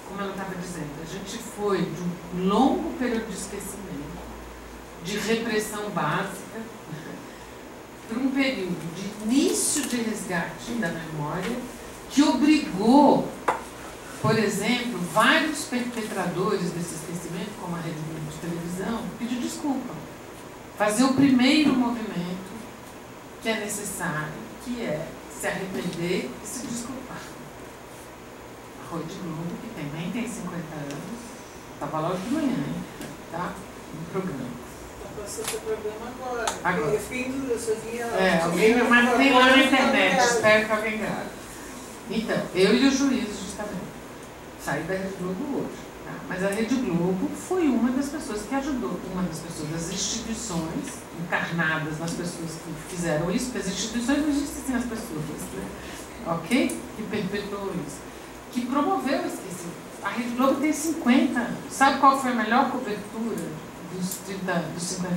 como ela estava dizendo, a gente foi de um longo período de esquecimento, de repressão básica, para um período de início de resgate da memória, que obrigou, por exemplo, vários perpetradores desse esquecimento, como a Rede Globo de televisão, a pedir desculpa. Fazer o primeiro movimento que é necessário, que é se arrepender e se desculpar. A Rede Globo, que também tem 50 anos, estava lá hoje de manhã, hein? Tá? No programa. Passou seu programa agora. Agora. Eu fiquei em dúvida, eu só via... Alguém me mandei lá na internet, espero que alguém grave. Então, eu e o juiz, justamente, saí da Rede Globo hoje. Tá? Mas a Rede Globo foi uma das pessoas que ajudou, uma das pessoas, das instituições encarnadas nas pessoas que fizeram isso, porque as instituições não existem sem as pessoas, né? Ok? Que perpetuou isso. Que promoveu esse esquecimento. A Rede Globo tem 50 anos. Sabe qual foi a melhor cobertura dos 50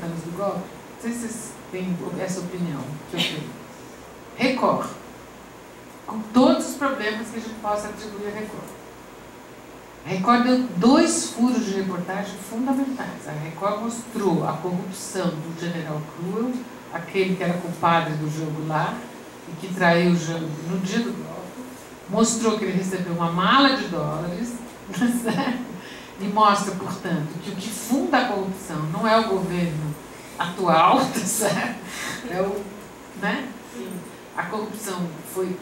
anos do golpe? Não sei se vocês têm essa opinião que eu tenho. Record. Com todos os problemas que a gente possa atribuir a Record. A Record deu 2 furos de reportagem fundamentais. A Record mostrou a corrupção do general Cruel, aquele que era culpado do jogo lá, e que traiu o jogo no dia do golpe. Mostrou que ele recebeu uma mala de dólares, E mostra, portanto, que o que funda a corrupção não é o governo atual, tá certo? É o, né? A corrupção foi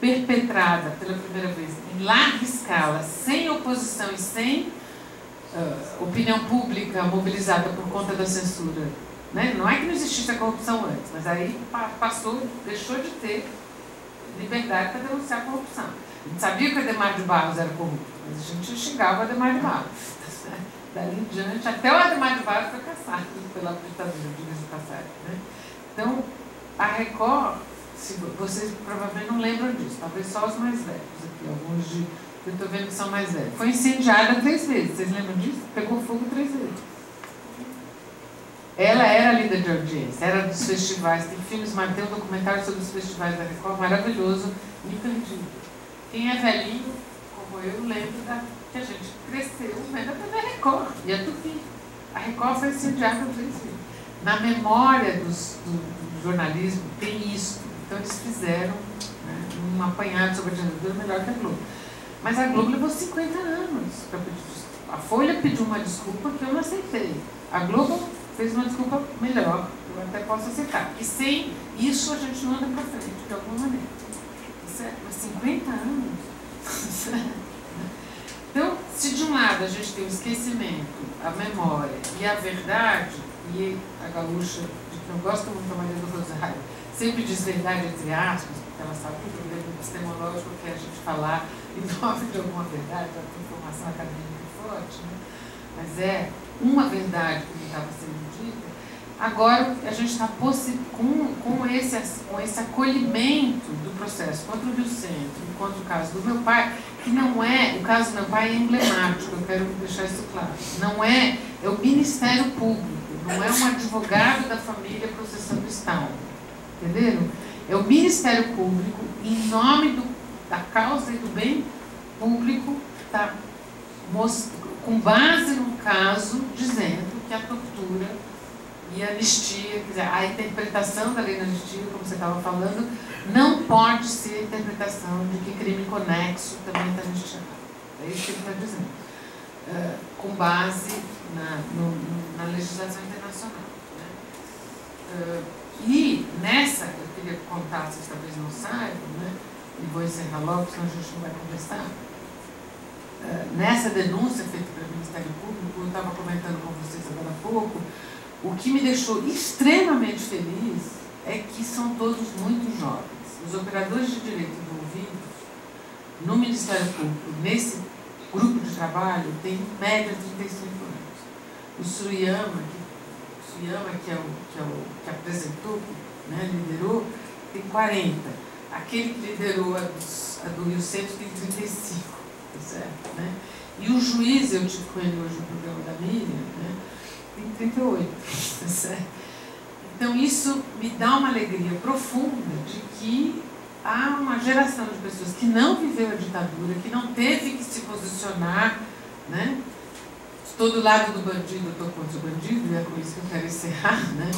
perpetrada pela primeira vez em larga escala, sem oposição e sem opinião pública mobilizada por conta da censura. Né? Não é que não existisse a corrupção antes, mas aí passou, deixou de ter liberdade para denunciar a corrupção. A gente sabia que o Adhemar de Barros era corrupto, mas a gente xingava o Adhemar de Barros. Dali em diante, até o Adhemar de Barros foi caçado pela ditadura, diga-se de passagem. Né? Então, a Record, vocês provavelmente não lembram disso, talvez só os mais velhos aqui, alguns de que eu estou vendo que são mais velhos. Foi incendiada 3 vezes, vocês lembram disso? Pegou fogo 3 vezes. Ela era líder de audiência, era dos festivais, tem filmes, tem um documentário sobre os festivais da Record, maravilhoso, imperdível. Quem é velhinho, como eu, lembra que a gente cresceu vendo a TV Record e a Tupi. A Record foi incendiada 3 vezes. Na memória do jornalismo tem isso. Então eles fizeram, né, um apanhado sobre a ditadura melhor que a Globo. Mas a Globo levou 50 anos para pedir desculpa. A Folha pediu uma desculpa que eu não aceitei. A Globo fez uma desculpa melhor, eu até posso aceitar. E sem isso a gente não anda para frente, de alguma maneira. Certo? Mas 50 anos? Então, se de um lado a gente tem o esquecimento, a memória e a verdade, e a gaúcha, de que eu gosto muito, a Maria do Rosário, sempre diz verdade entre aspas, porque ela sabe que o problema epistemológico que é a gente falar em nome de alguma verdade, a informação acadêmica forte, né? Mas é uma verdade que não estava sendo dita. Agora a gente está com esse acolhimento do processo contra o Rio Centro, contra o caso do meu pai, que não é, o caso do meu pai é emblemático, eu quero deixar isso claro. Não é, é o Ministério Público, não é um advogado da família processando o Estado. Entenderam? É o Ministério Público, em nome da causa e do bem público, tá, com base num caso dizendo que a tortura e a anistia, quer dizer, a interpretação da lei da anistia, como você estava falando, não pode ser a interpretação de que crime conexo também está anistiado. É isso que ele está dizendo. Com base na legislação internacional. Né? E nessa, eu queria contar, vocês talvez não saibam, né? E vou encerrar logo, senão a gente não vai conversar. Nessa denúncia feita pelo Ministério Público, eu estava comentando com vocês agora há pouco, o que me deixou extremamente feliz é que são todos muito jovens. Os operadores de direito envolvidos no Ministério Público, nesse grupo de trabalho, tem em média 35 anos. O Suriyama, que apresentou, né, liderou, tem 40. Aquele que liderou a do Rio Centro tem 35, certo? Né? E o juiz, eu tive com ele hoje no programa da Miriam, né, tem 38, certo? Então isso me dá uma alegria profunda de que há uma geração de pessoas que não viveu a ditadura, que não teve que se posicionar, né? Todo lado do bandido, eu estou contra o bandido, e é com isso que eu quero encerrar, né?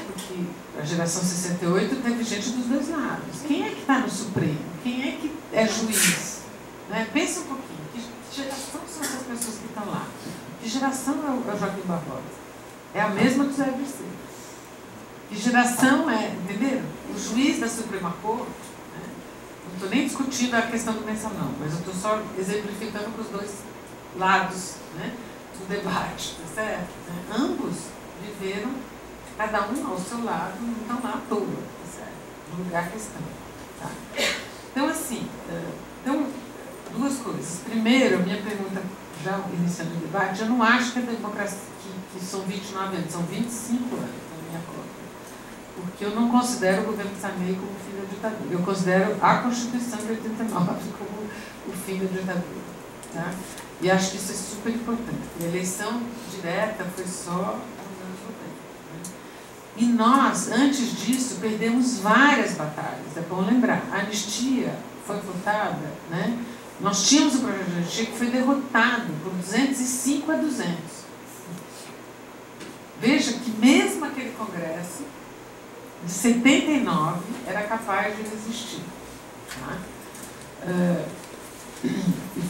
Porque a geração 68 teve gente dos dois lados. Quem é que está no Supremo? Quem é que é juiz? Né? Pensa um pouquinho, que geração são essas pessoas que estão lá? Que geração é o Joaquim Barbosa? É a mesma do Zé Dirceu. Que geração é, entenderam? O juiz da Suprema Corte, né? Não estou nem discutindo a questão do mensalão, mas eu estou só exemplificando para os dois lados, né, do debate, tá certo? Ambos viveram, cada um ao seu lado, não estão lá à toa, tá certo? No lugar que estão. Tá? Então, assim, duas coisas. Primeiro, a minha pergunta, já iniciando o debate, eu não acho que a democracia, que são 29 anos, são 25 anos na minha conta. Porque eu não considero o governo Sarney como o fim da ditadura. Eu considero a Constituição de 89 como o fim da ditadura. Tá? E acho que isso é super importante. A eleição direta foi só nos anos 90. Né? E nós, antes disso, perdemos várias batalhas. É bom lembrar. A anistia foi votada, né? Nós tínhamos o projeto de anistia que foi derrotado por 205 a 200. Veja que mesmo aquele congresso de 79 era capaz de resistir. Tá?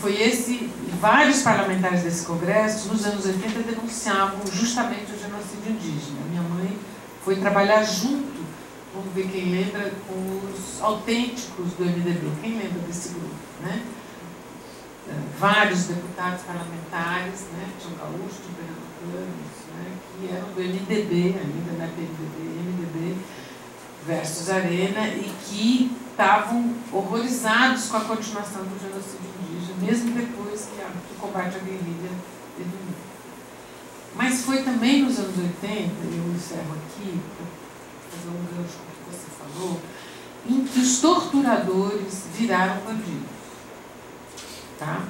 foi esse, vários parlamentares desse congresso, nos anos 80, denunciavam justamente o genocídio indígena. Minha mãe foi trabalhar junto, vamos ver quem lembra, com os autênticos do MDB. Quem lembra desse grupo, né? Vários deputados parlamentares, né? Tinha o Gaúcho, tinha o Pernambucanos, né? Que eram do MDB, ainda não é PMDB, MDB versus Arena, e que estavam horrorizados com a continuação do genocídio indígena, mesmo depois que o combate à guerrilha terminou. Mas foi também nos anos 80, eu encerro aqui, para fazer um gancho com o que você falou, em que os torturadores viraram bandidos. Tá?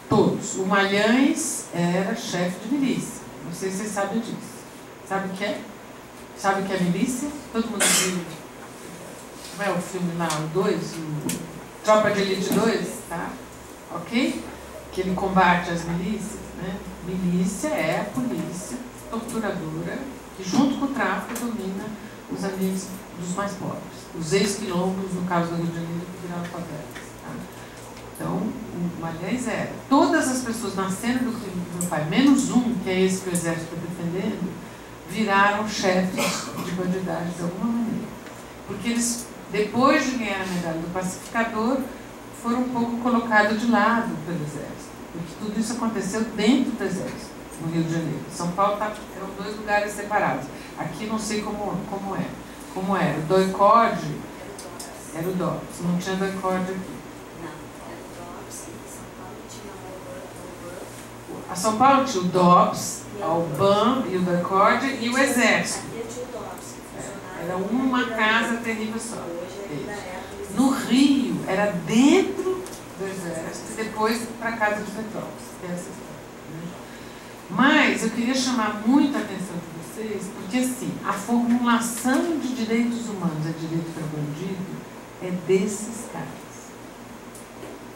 Todos. O Malhães era chefe de milícia. Não sei se vocês sabem disso. Sabe o que é? Sabe o que é milícia? Todo mundo viu. Como é o filme lá, o 2? O Tropa de Elite 2, tá? Ok? Que ele combate as milícias, né? Milícia é a polícia torturadora que, junto com o tráfico, domina os ambientes dos mais pobres. Os ex-quilombos, no caso do Rio de Janeiro, que viraram favelas. Tá? Então, o Malhães era. Todas as pessoas nascendo do crime do meu pai, menos um, que é esse que o Exército está defendendo, viraram chefes de bandidagem de alguma maneira. Porque eles, depois de ganhar a medalha do pacificador, foram um pouco colocados de lado pelo Exército. Porque tudo isso aconteceu dentro do Exército, no Rio de Janeiro. São Paulo eram 2 lugares separados. Aqui não sei como é. Como era? O DOI-CODE era o DOPS, não tinha DOI-CODE aqui. A São Paulo tinha o DOPS, a UBAN e o DOI-CODE e o Exército. Era uma casa terrível só. No Rio, era dentro do Exército e depois para a Casa de Petrópolis. Essa história, né? Mas eu queria chamar muito a atenção de vocês, porque assim, a formulação de direitos humanos a direito para bandido é desses caras.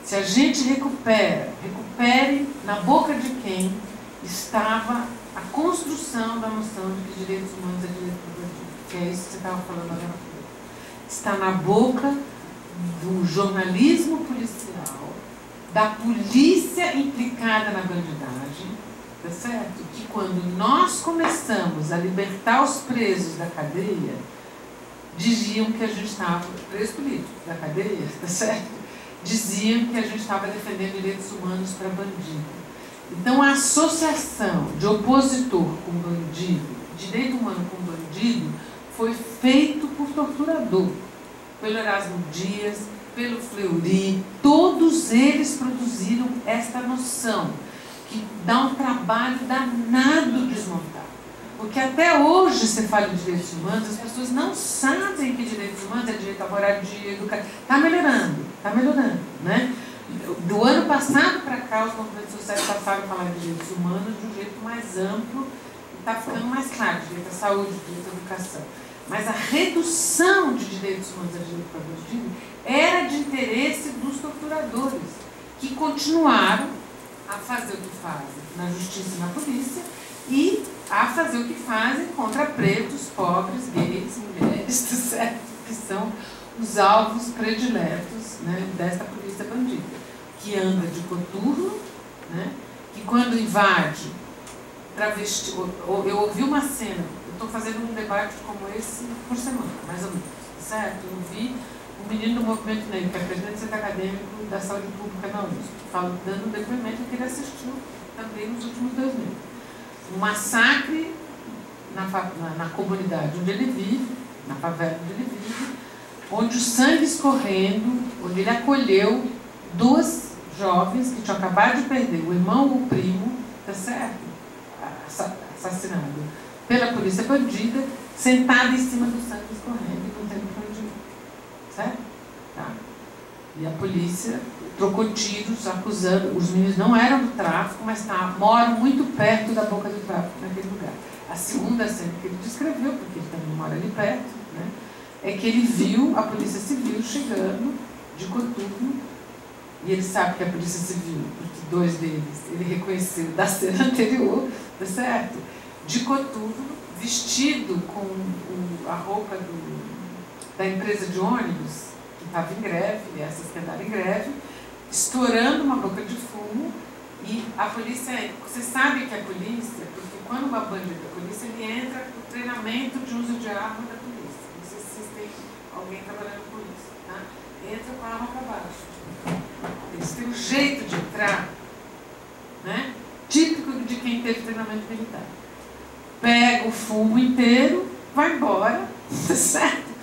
Se a gente recupere na boca de quem estava a construção da noção de que direitos humanos é direito para bandido, que é isso que você estava falando agora. Está na boca do jornalismo policial, da polícia implicada na bandidagem, tá certo? Que quando nós começamos a libertar os presos da cadeia, diziam que a gente estava, preso político da cadeia, tá certo? Diziam que a gente estava defendendo direitos humanos para bandido. Então, a associação de opositor com bandido, direito humano com bandido, foi feito por torturador, pelo Erasmo Dias, pelo Fleury. Todos eles produziram esta noção, que dá um trabalho danado desmontar. Porque até hoje, você fala de direitos humanos, as pessoas não sabem que direitos humanos é direito à moradia, educação. Está melhorando, né? Do ano passado para cá, os movimentos sociais passaram a falar de direitos humanos de um jeito mais amplo e está ficando mais claro, direito à saúde, direito à educação. Mas a redução de direitos humanos a direito para bandido era de interesse dos torturadores, que continuaram a fazer o que fazem na justiça e na polícia e a fazer o que fazem contra pretos, pobres, gays, mulheres, certo? Que são os alvos prediletos, né, desta polícia bandida, que anda de coturno, né, que quando invade travesti. Eu ouvi uma cena, eu estou fazendo um debate como esse por semana, mais ou menos, certo? Eu vi um menino do Movimento Negro, que é presidente do Centro Acadêmico da Saúde Pública na USP, dando um depoimento que ele assistiu também nos últimos 2 meses. Um massacre na comunidade onde ele vive, na favela onde ele vive, onde o sangue escorrendo, onde ele acolheu 2 jovens que tinham acabado de perder o irmão ou o primo, tá certo? Assassinado pela polícia bandida, sentado em cima do sangue escorrendo e não tendo para onde ir, certo? Tá? E a polícia trocou tiros, acusando, os meninos não eram do tráfico, mas moram muito perto da boca do tráfico naquele lugar. A segunda cena que ele descreveu, porque ele também mora ali perto, né, é que ele viu a polícia civil chegando de coturno, e ele sabe que a polícia civil, porque 2 deles ele reconheceu da cena anterior, tá certo? De coturno, vestido com a roupa da empresa de ônibus, que estava em greve, essas que andaram em greve, estourando uma boca de fumo, e a polícia, você sabe que a polícia, porque quando uma banda da polícia, ele entra no treinamento de uso de arma da polícia. Não sei se vocês têm alguém trabalhando com isso, tá? Entra com a arma para baixo. Eles têm um jeito de entrar, né? Típico de quem teve treinamento militar. Pega o fumo inteiro, vai embora, certo?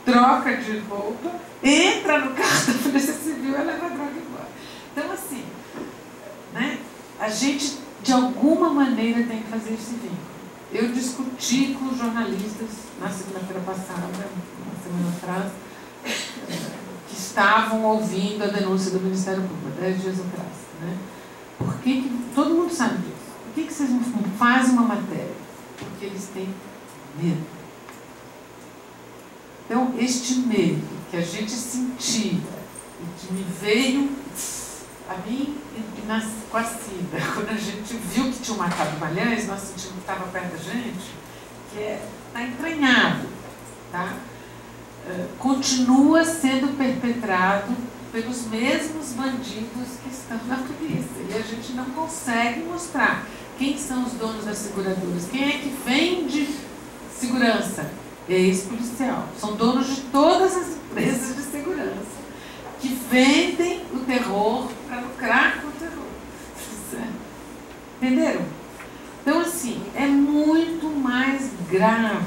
Troca de roupa, entra no carro da Polícia Civil e leva a droga embora. Então, assim, né, a gente, de alguma maneira, tem que fazer esse vínculo. Eu discuti com os jornalistas na segunda-feira passada, uma semana atrás, que estavam ouvindo a denúncia do Ministério Público, 10 dias atrás. Né? Por que todo mundo sabe disso? Por que vocês não fazem uma matéria? Porque eles têm medo. Então, este medo que a gente sentia e que me veio a mim com a Cida, quando a gente viu que tinham matado o Malhães, nós sentimos que estava perto da gente, que está entranhado, tá? Continua sendo perpetrado pelos mesmos bandidos que estão na polícia. E a gente não consegue mostrar quem são os donos das seguradoras, quem é que vende segurança. Ex-policial. São donos de todas as empresas de segurança que vendem o terror para lucrar com o terror. Entenderam? Então, assim, é muito mais grave.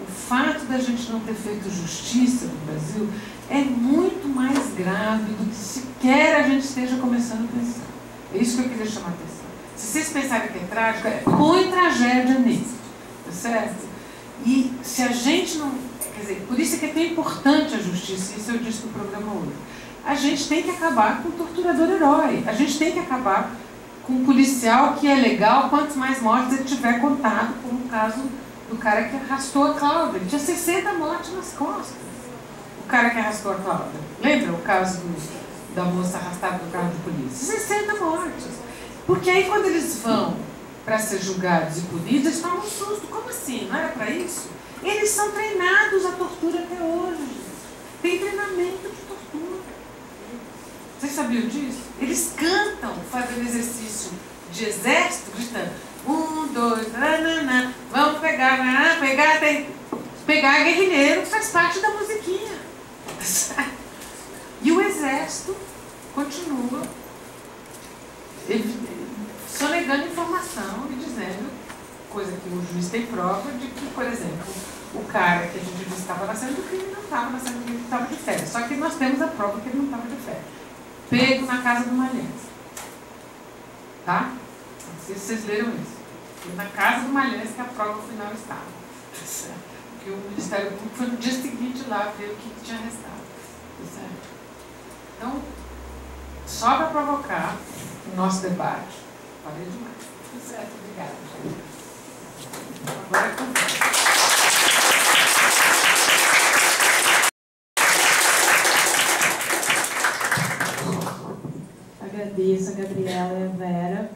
O fato da gente não ter feito justiça no Brasil é muito mais grave do que sequer a gente esteja começando a pensar. É isso que eu queria chamar a atenção. Se vocês pensarem que é trágico, põe tragédia nisso. Tá certo? E se a gente não... Quer dizer, por isso é que é tão importante a justiça, isso eu disse no programa hoje. A gente tem que acabar com o torturador herói. A gente tem que acabar com um policial que é legal quanto mais mortes ele tiver contado, como o caso do cara que arrastou a Cláudia. Ele tinha 60 mortes nas costas. O cara que arrastou a Cláudia. Lembra o caso da moça arrastada no carro de polícia? 60 mortes. Porque aí quando eles vão para ser julgados e punidos, eles tomam um susto. Como assim? Não era para isso? Eles são treinados à tortura até hoje. Tem treinamento de tortura. Vocês sabiam disso? Eles cantam, fazendo exercício de exército, gritando 1, 2, nanana, vamos pegar, pegar guerrilheiro, faz parte da musiquinha. E o exército continua sonegando informação e dizendo, coisa que o juiz tem prova, de que, por exemplo, o cara que a gente disse que estava na cena do crime não estava na cena do crime, estava de férias. Só que nós temos a prova que ele não estava de férias. Pego na casa do Malhães. Tá? Não sei se vocês leram isso. Foi na casa do Malhães que a prova final estava. Porque o Ministério Público foi no dia seguinte lá ver o que tinha restado. Certo? Então, só para provocar o nosso debate. Falei demais. Tudo certo, obrigada. Agora é conversa. Agradeço a Gabriela e a Vera.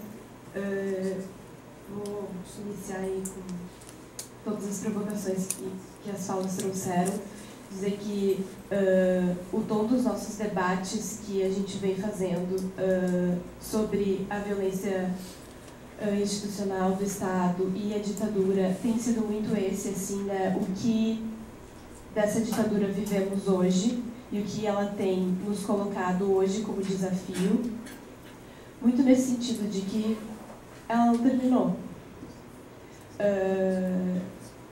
Vou iniciar aí com todas as provocações que as falas trouxeram. Dizer que o tom dos nossos debates que a gente vem fazendo sobre a violência institucional do Estado e a ditadura tem sido muito esse, assim, né, o que dessa ditadura vivemos hoje e o que ela tem nos colocado hoje como desafio, muito nesse sentido de que ela não terminou.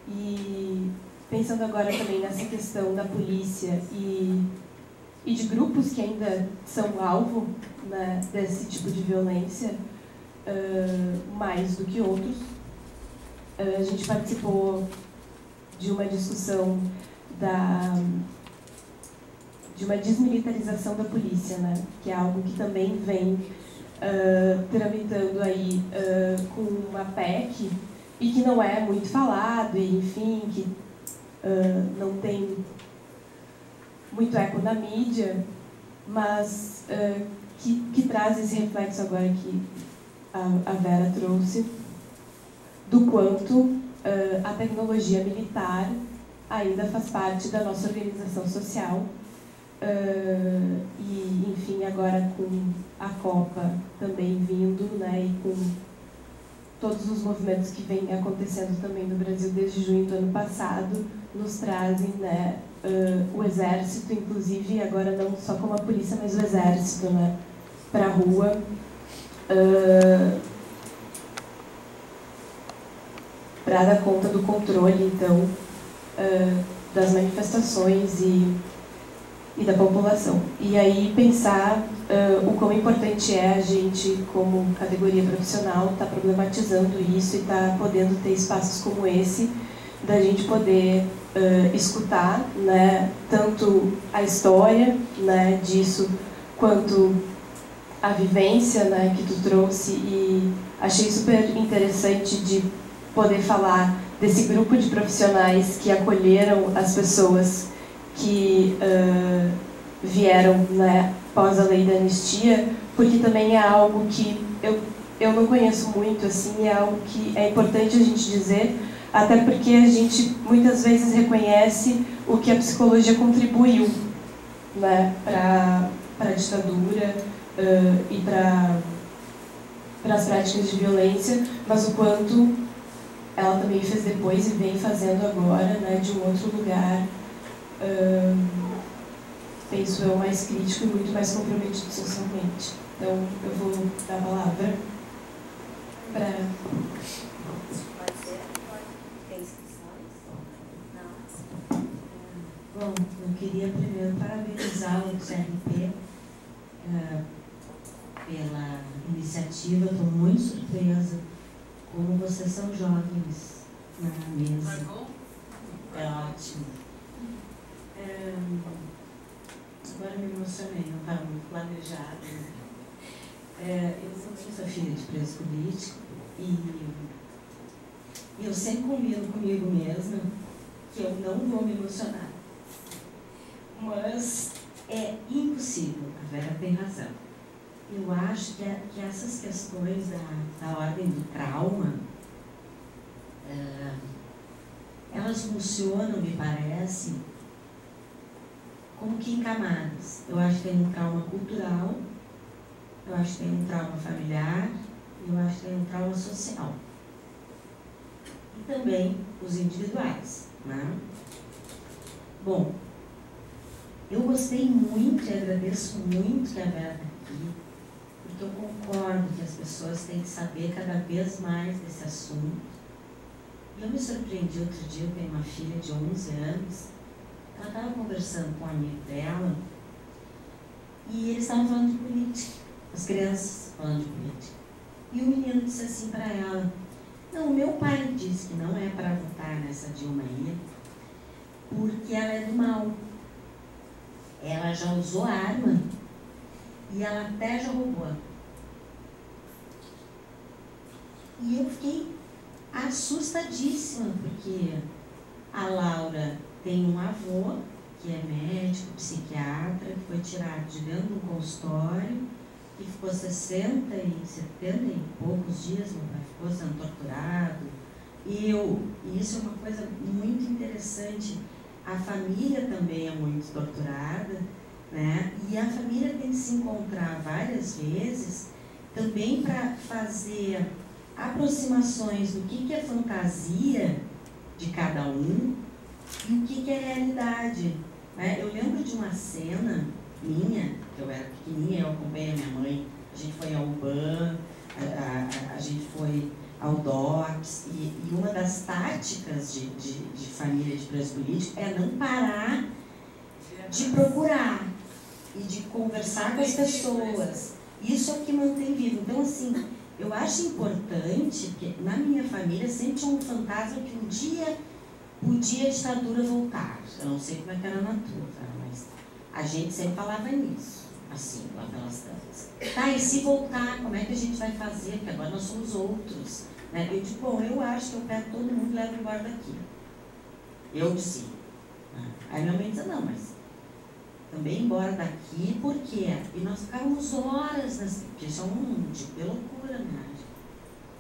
E pensando agora também nessa questão da polícia e de grupos que ainda são alvo, né, desse tipo de violência, mais do que outros. A gente participou de uma discussão de uma desmilitarização da polícia, né, que é algo que também vem tramitando aí com uma PEC e que não é muito falado, e enfim, que não tem muito eco na mídia, mas que traz esse reflexo agora que a Vera trouxe, do quanto a tecnologia militar ainda faz parte da nossa organização social E, enfim, agora com a Copa também vindo, né, e com todos os movimentos que vêm acontecendo também no Brasil desde junho do ano passado, nos trazem, né, o Exército, inclusive, agora não só como a polícia, mas o Exército, né, para a rua, para dar conta do controle, então, das manifestações e da população. E aí pensar o quão importante é a gente, como categoria profissional, estar problematizando isso e estar podendo ter espaços como esse, da gente poder escutar, né, tanto a história, né, disso, quanto a vivência, né, que tu trouxe, e achei super interessante de poder falar desse grupo de profissionais que acolheram as pessoas que vieram, né, pós a lei da anistia, porque também é algo que eu não conheço muito, assim, é algo que é importante a gente dizer, até porque a gente muitas vezes reconhece o que a psicologia contribuiu, né, para a ditadura e para as práticas de violência, mas o quanto ela também fez depois e vem fazendo agora, né, de um outro lugar, penso eu, mais crítico e muito mais comprometido socialmente. Então, eu vou dar a palavra para... Pode ser? Tem inscrições? Não? Bom, eu queria primeiro parabenizar o CRP pela iniciativa. Estou muito surpresa como vocês são jovens na mesa. Tá bom? É ótimo. Agora me emocionei, não estava muito planejado. Eu sou filha de preso político e eu sempre combino comigo mesma que eu não vou me emocionar. Mas é impossível, a Vera tem razão. Eu acho que essas questões da ordem do trauma, elas funcionam, me parece, como que em camadas. Eu acho que tem um trauma cultural, eu acho que tem um trauma familiar, e eu acho que tem um trauma social. E também os individuais, né? Bom, eu gostei muito e agradeço muito que a Vera está aqui, porque eu concordo que as pessoas têm que saber cada vez mais desse assunto. E eu me surpreendi outro dia, eu tenho uma filha de 11 anos, ela estava conversando com um amigo dela e eles estavam falando de política, as crianças falando de política. E o menino disse assim para ela: não, meu pai disse que não é para votar nessa Dilma aí, porque ela é do mal. Ela já usou arma e ela até já roubou. E eu fiquei assustadíssima, porque a Laura tem um avô que é médico, psiquiatra, que foi tirado de dentro do consultório, que ficou 60 e poucos dias, meu pai ficou sendo torturado. E isso é uma coisa muito interessante. A família também é muito torturada, né? E a família tem que se encontrar várias vezes também para fazer aproximações do que é fantasia de cada um e o que é realidade, né? Eu lembro de uma cena minha, que eu era pequenininha, eu acompanhei a minha mãe, a gente foi ao UBAN, a gente foi ao DOPS, e uma das táticas de família de preso político é não parar de procurar e de conversar com as pessoas. Isso é o que mantém vivo. Então, assim, eu acho importante, porque na minha família sempre tinha um fantasma que um dia podia a ditadura voltar. Eu não sei como é que era na tua, mas a gente sempre falava nisso, assim, lá pelas tantas. Tá, e se voltar, como é que a gente vai fazer? Porque agora nós somos outros, né? Eu digo, bom, eu acho que eu pego todo mundo e levo embora daqui. Eu disse. Aí minha mãe disse, não, mas também embora daqui, por quê? E nós ficávamos horas nessa, porque isso é um tipo de loucura, né?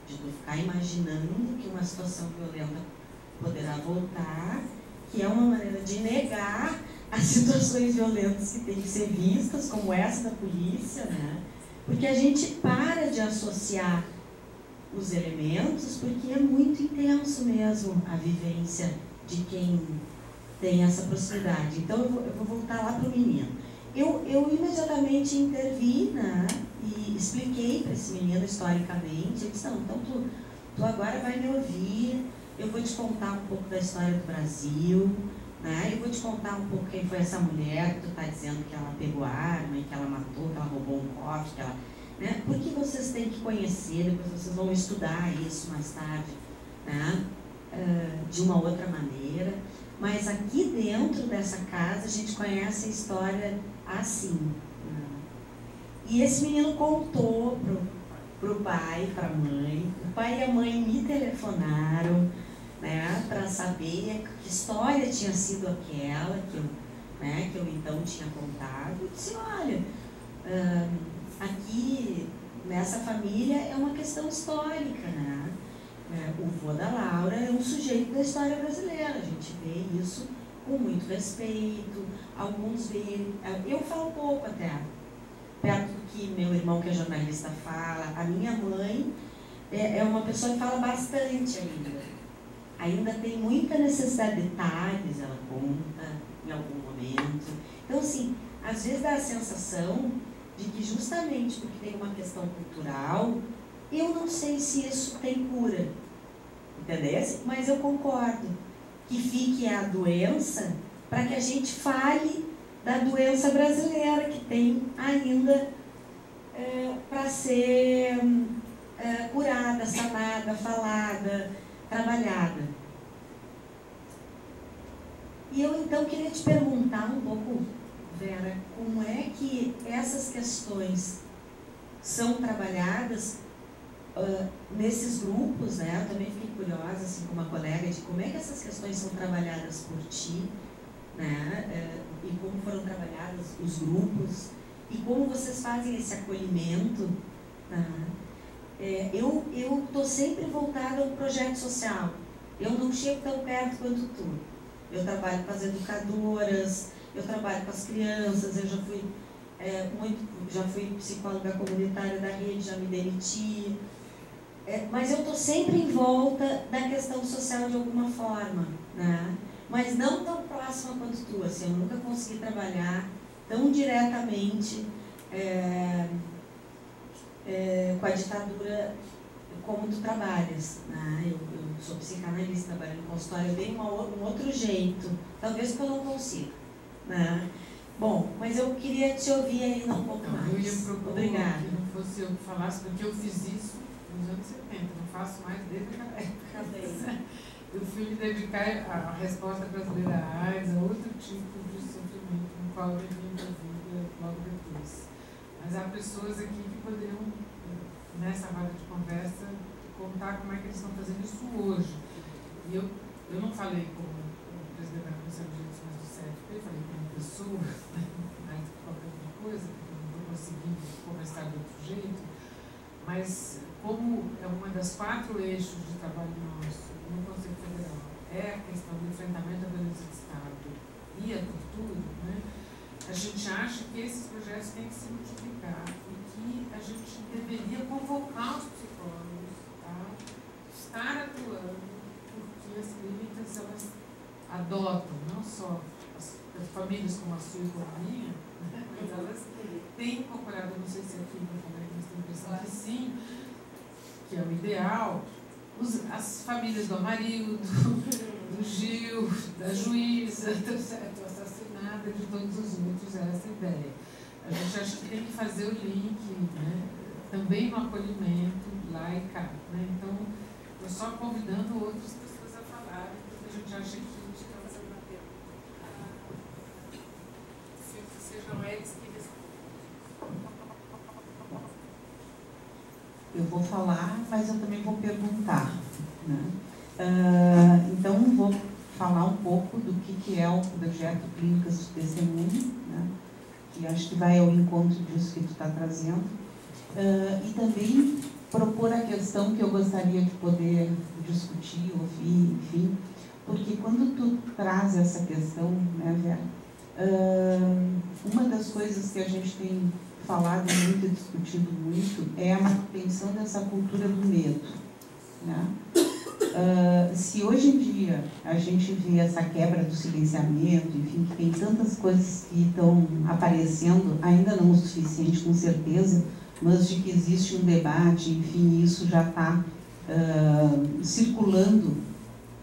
De tu ficar imaginando que uma situação violenta poderá voltar, que é uma maneira de negar as situações violentas que têm que ser vistas, como essa da polícia, né? Porque a gente para de associar os elementos, porque é muito intenso mesmo a vivência de quem tem essa proximidade. Então eu vou voltar lá para o menino. Eu imediatamente intervi, né, e expliquei para esse menino historicamente. Eu disse, não, então tu agora vai me ouvir, eu vou te contar um pouco da história do Brasil, né, eu vou te contar um pouco quem foi essa mulher que tu está dizendo que ela pegou arma, que ela matou, que ela roubou um cofre, que ela... Né, porque vocês têm que conhecer, depois vocês vão estudar isso mais tarde, né, de uma outra maneira. Mas aqui dentro dessa casa a gente conhece a história assim. Né? E esse menino contou pro pai, para a mãe. O pai e a mãe me telefonaram, né, para saber que história tinha sido aquela que eu então tinha contado. Eu disse, olha, aqui nessa família é uma questão histórica, né? O vô da Laura é um sujeito da história brasileira, a gente vê isso com muito respeito, alguns veem, eu falo pouco até, perto do que meu irmão que é jornalista fala, a minha mãe é uma pessoa que fala bastante ainda tem muita necessidade de detalhes, ela conta em algum momento, então assim, às vezes dá a sensação de que justamente porque tem uma questão cultural, eu não sei se isso tem cura, entendeu? Mas eu concordo que fique a doença para que a gente fale da doença brasileira que tem ainda para ser curada, sanada, falada, trabalhada. E eu então queria te perguntar um pouco, Vera, como é que essas questões são trabalhadas nesses grupos, né? Eu também fiquei curiosa, assim, como uma colega, de como é que essas questões são trabalhadas por ti, né? E como foram trabalhados os grupos, e como vocês fazem esse acolhimento. Tá? Eu estou sempre voltada ao projeto social, eu não chego tão perto quanto tu. Eu trabalho com as educadoras, eu trabalho com as crianças, eu já fui psicóloga comunitária da rede, já me demiti. Mas eu estou sempre em volta da questão social de alguma forma, né? Mas não tão próxima quanto tu, assim, eu nunca consegui trabalhar tão diretamente com a ditadura como tu trabalhas, né? Eu sou psicanalista, trabalho no consultório, eu dei um outro jeito, talvez porque eu não consiga, né? Bom, mas eu queria te ouvir ainda um pouco mais. Eu ia propor Obrigada. que não fosse eu que falasse, porque eu fiz isso nos anos 70, não faço mais desde aquela época. Eu fui me dedicar à resposta brasileira à AIDS, a outro tipo de sofrimento no qual eu vivi minha vida logo depois. Mas há pessoas aqui que poderiam, nessa roda de conversa, contar como é que eles estão fazendo isso hoje. E eu não falei como o presidente da Comissão de Direitos Humanos do CFP, falei como pessoa, mais do que qualquer outra coisa, porque eu não vou conseguir conversar de outro jeito, mas como é uma das 4 eixos de trabalho nosso no Conselho Federal, é a questão do enfrentamento à violência de Estado e a tortura, né? A gente acha que esses projetos têm que se multiplicar e que a gente deveria convocar os psicólogos a estar atuando, porque as clínicas, elas adotam, não só as famílias como a sua e como a minha, né? Mas elas têm incorporado, eu não sei se aqui no Congresso mas tem a impressão que sim, que é o ideal, as famílias do Amarildo, do Gil, da juíza, do assassinado, de todos os outros, é essa ideia. A gente acha que tem que fazer o link, né? Também no acolhimento, lá e cá. Né? Então, estou só convidando outras pessoas a falarem, porque a gente acha que sejam eles que eu vou falar, mas eu também vou perguntar. Né? Então, vou falar um pouco do que é o projeto Clínicas de Testemunho, né? Que acho que vai ao encontro disso que tu está trazendo. E também propor a questão que eu gostaria de poder discutir, ouvir, enfim, porque quando tu traz essa questão, né, Vera, Uma das coisas que a gente tem falado muito e discutido muito é a manutenção dessa cultura do medo, né? Se hoje em dia a gente vê essa quebra do silenciamento, enfim, que tem tantas coisas que estão aparecendo, ainda não o suficiente com certeza, mas de que existe um debate, enfim, isso já está circulando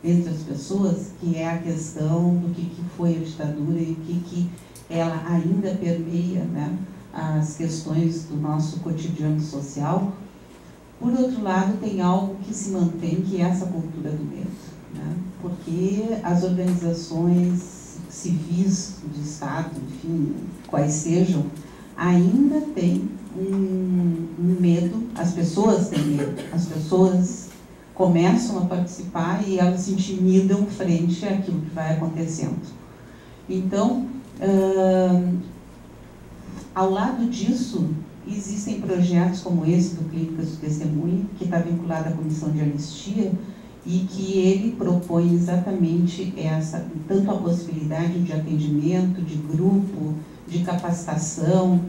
entre as pessoas, que é a questão do que foi a ditadura e o que ela ainda permeia, né, as questões do nosso cotidiano social. Por outro lado, tem algo que se mantém, que é essa cultura do medo, né? Porque as organizações civis de Estado, enfim, quais sejam, ainda têm um medo, as pessoas têm medo, as pessoas começam a participar e elas se intimidam frente àquilo que vai acontecendo. Então, ao lado disso, existem projetos como esse do Clínicas do Testemunho, que está vinculado à Comissão de Anistia, e que ele propõe exatamente essa, tanto a possibilidade de atendimento, de grupo, de capacitação,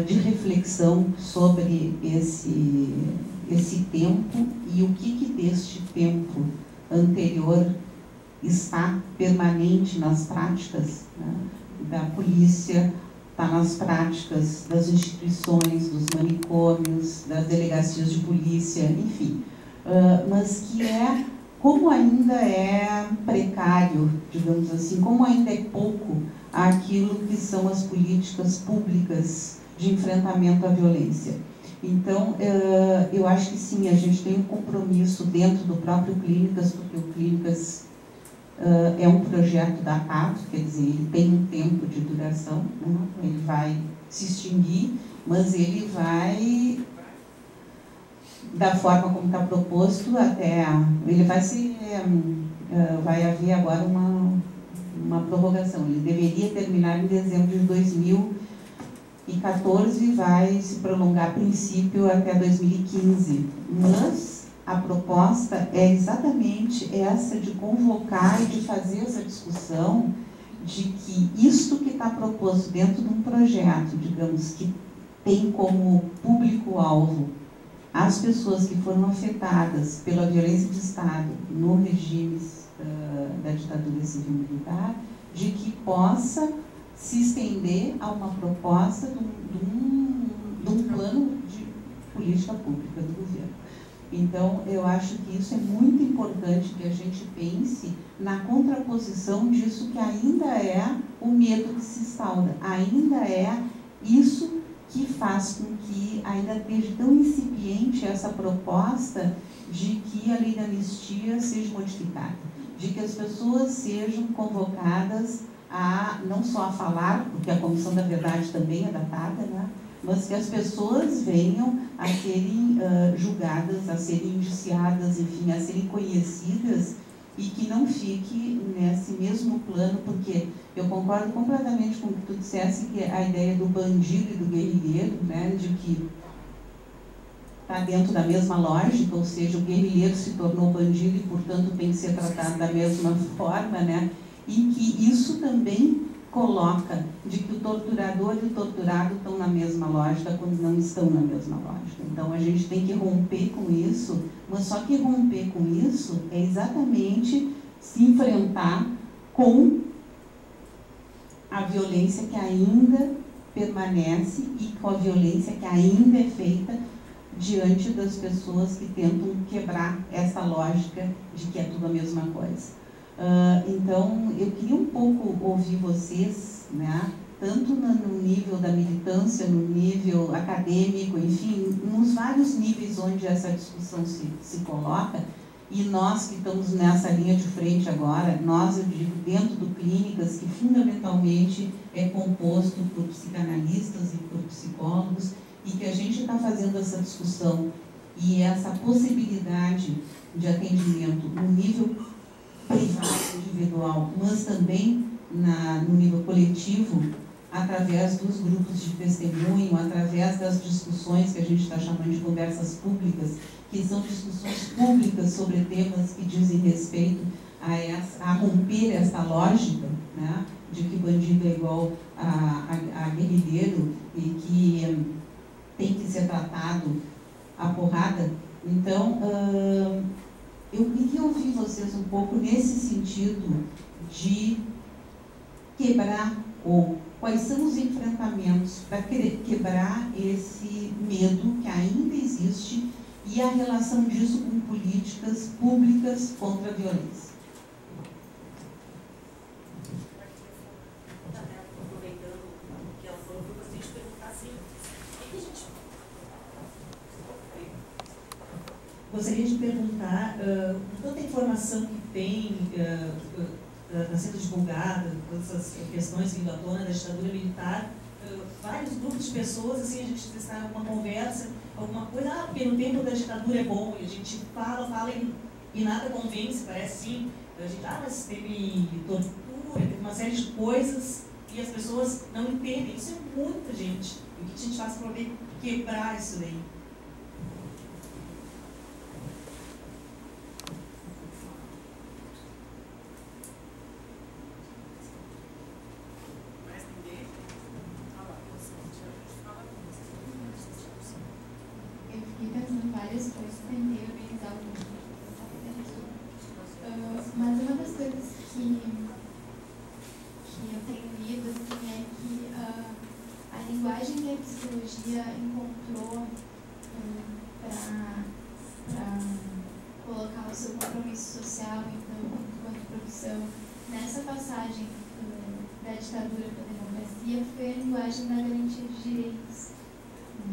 de reflexão sobre esse tempo e o que deste tempo anterior está permanente nas práticas, né, da polícia, está nas práticas das instituições, dos manicômios, das delegacias de polícia, enfim. Mas que como ainda é precário, digamos assim, como ainda é pouco aquilo que são as políticas públicas de enfrentamento à violência. Então, eu acho que sim, a gente tem um compromisso dentro do próprio Clínicas, porque o Clínicas é um projeto datado, quer dizer, ele tem um tempo de duração, né? Ele vai se extinguir, mas ele vai, da forma como está proposto, ele vai haver agora uma prorrogação. Ele deveria terminar em dezembro de 2014 e vai se prolongar a princípio até 2015. Mas a proposta é exatamente essa, de convocar e de fazer essa discussão de que isto que está proposto dentro de um projeto, digamos, que tem como público-alvo as pessoas que foram afetadas pela violência de Estado no regime da ditadura civil-militar, de que possa se estender a uma proposta de um plano de política pública do governo. Então, eu acho que isso é muito importante, que a gente pense na contraposição disso que ainda é o medo que se instaura, ainda é isso que faz com que ainda esteja tão incipiente essa proposta de que a lei da anistia seja modificada, de que as pessoas sejam convocadas a não só a falar, porque a Comissão da Verdade também é datada, né? Mas que as pessoas venham a serem julgadas, a serem indiciadas, enfim, a serem conhecidas, e que não fique nesse mesmo plano, porque eu concordo completamente com o que tu disseste, que a ideia do bandido e do guerrilheiro, né, de que está dentro da mesma lógica, ou seja, o guerrilheiro se tornou bandido e, portanto, tem que ser tratado da mesma forma, né, e que isso também coloca de que o torturador e o torturado estão na mesma lógica quando não estão na mesma lógica. Então, a gente tem que romper com isso, mas só que romper com isso é exatamente se enfrentar com a violência que ainda permanece e com a violência que ainda é feita diante das pessoas que tentam quebrar essa lógica de que é tudo a mesma coisa. Então, eu queria um pouco ouvir vocês, né, tanto no nível da militância, no nível acadêmico, enfim, nos vários níveis onde essa discussão se coloca, e nós que estamos nessa linha de frente agora, nós, eu digo, dentro do Clínicas, que fundamentalmente é composto por psicanalistas e por psicólogos, e que a gente está fazendo essa discussão e essa possibilidade de atendimento no nível privado, individual, mas também no nível coletivo, através dos grupos de testemunho, através das discussões que a gente está chamando de conversas públicas, que são discussões públicas sobre temas que dizem respeito a a romper essa lógica, né, de que bandido é igual a guerrilheiro e que tem que ser tratado à porrada. Então, eu queria ouvir vocês um pouco nesse sentido de quebrar, ou quais são os enfrentamentos para quebrar esse medo que ainda existe e a relação disso com políticas públicas contra a violência. Aproveitando o que ela falou, eu gostaria de perguntar assim, o que a gente... Gostaria de perguntar, com tanta informação que tem, está sendo divulgada, todas essas questões vindo à tona da ditadura militar, vários grupos de pessoas, assim, a gente está em uma conversa, alguma coisa, porque no tempo da ditadura é bom, e a gente fala e nada convence, parece sim, a gente, mas teve tortura, teve uma série de coisas, e as pessoas não entendem, isso é muita gente, e o que a gente faz para poder quebrar isso daí? Várias coisas, tentei organizar algumas coisas, mas uma das coisas que eu tenho lido assim, é que a linguagem que a psicologia encontrou para colocar o seu compromisso social, então, enquanto profissão, nessa passagem da ditadura para a democracia, foi a linguagem da garantia de direitos. E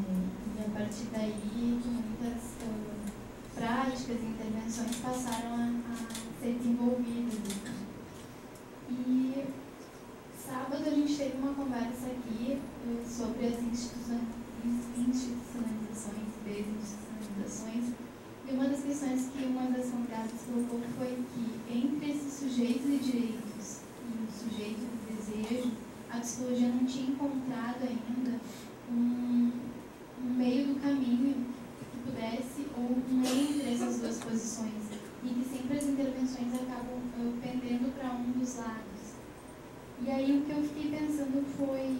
a partir daí que muitas práticas e intervenções passaram a ser desenvolvidas. E sábado a gente teve uma conversa aqui sobre as institucionalizações, desinstitucionalizações, e uma das questões que uma das convidadas colocou foi que entre esses sujeitos de direitos e o sujeito de desejo, a psicologia não tinha encontrado ainda um meio do caminho que pudesse, ou um meio entre essas duas posições, e que sempre as intervenções acabam pendendo para um dos lados. E aí o que eu fiquei pensando foi,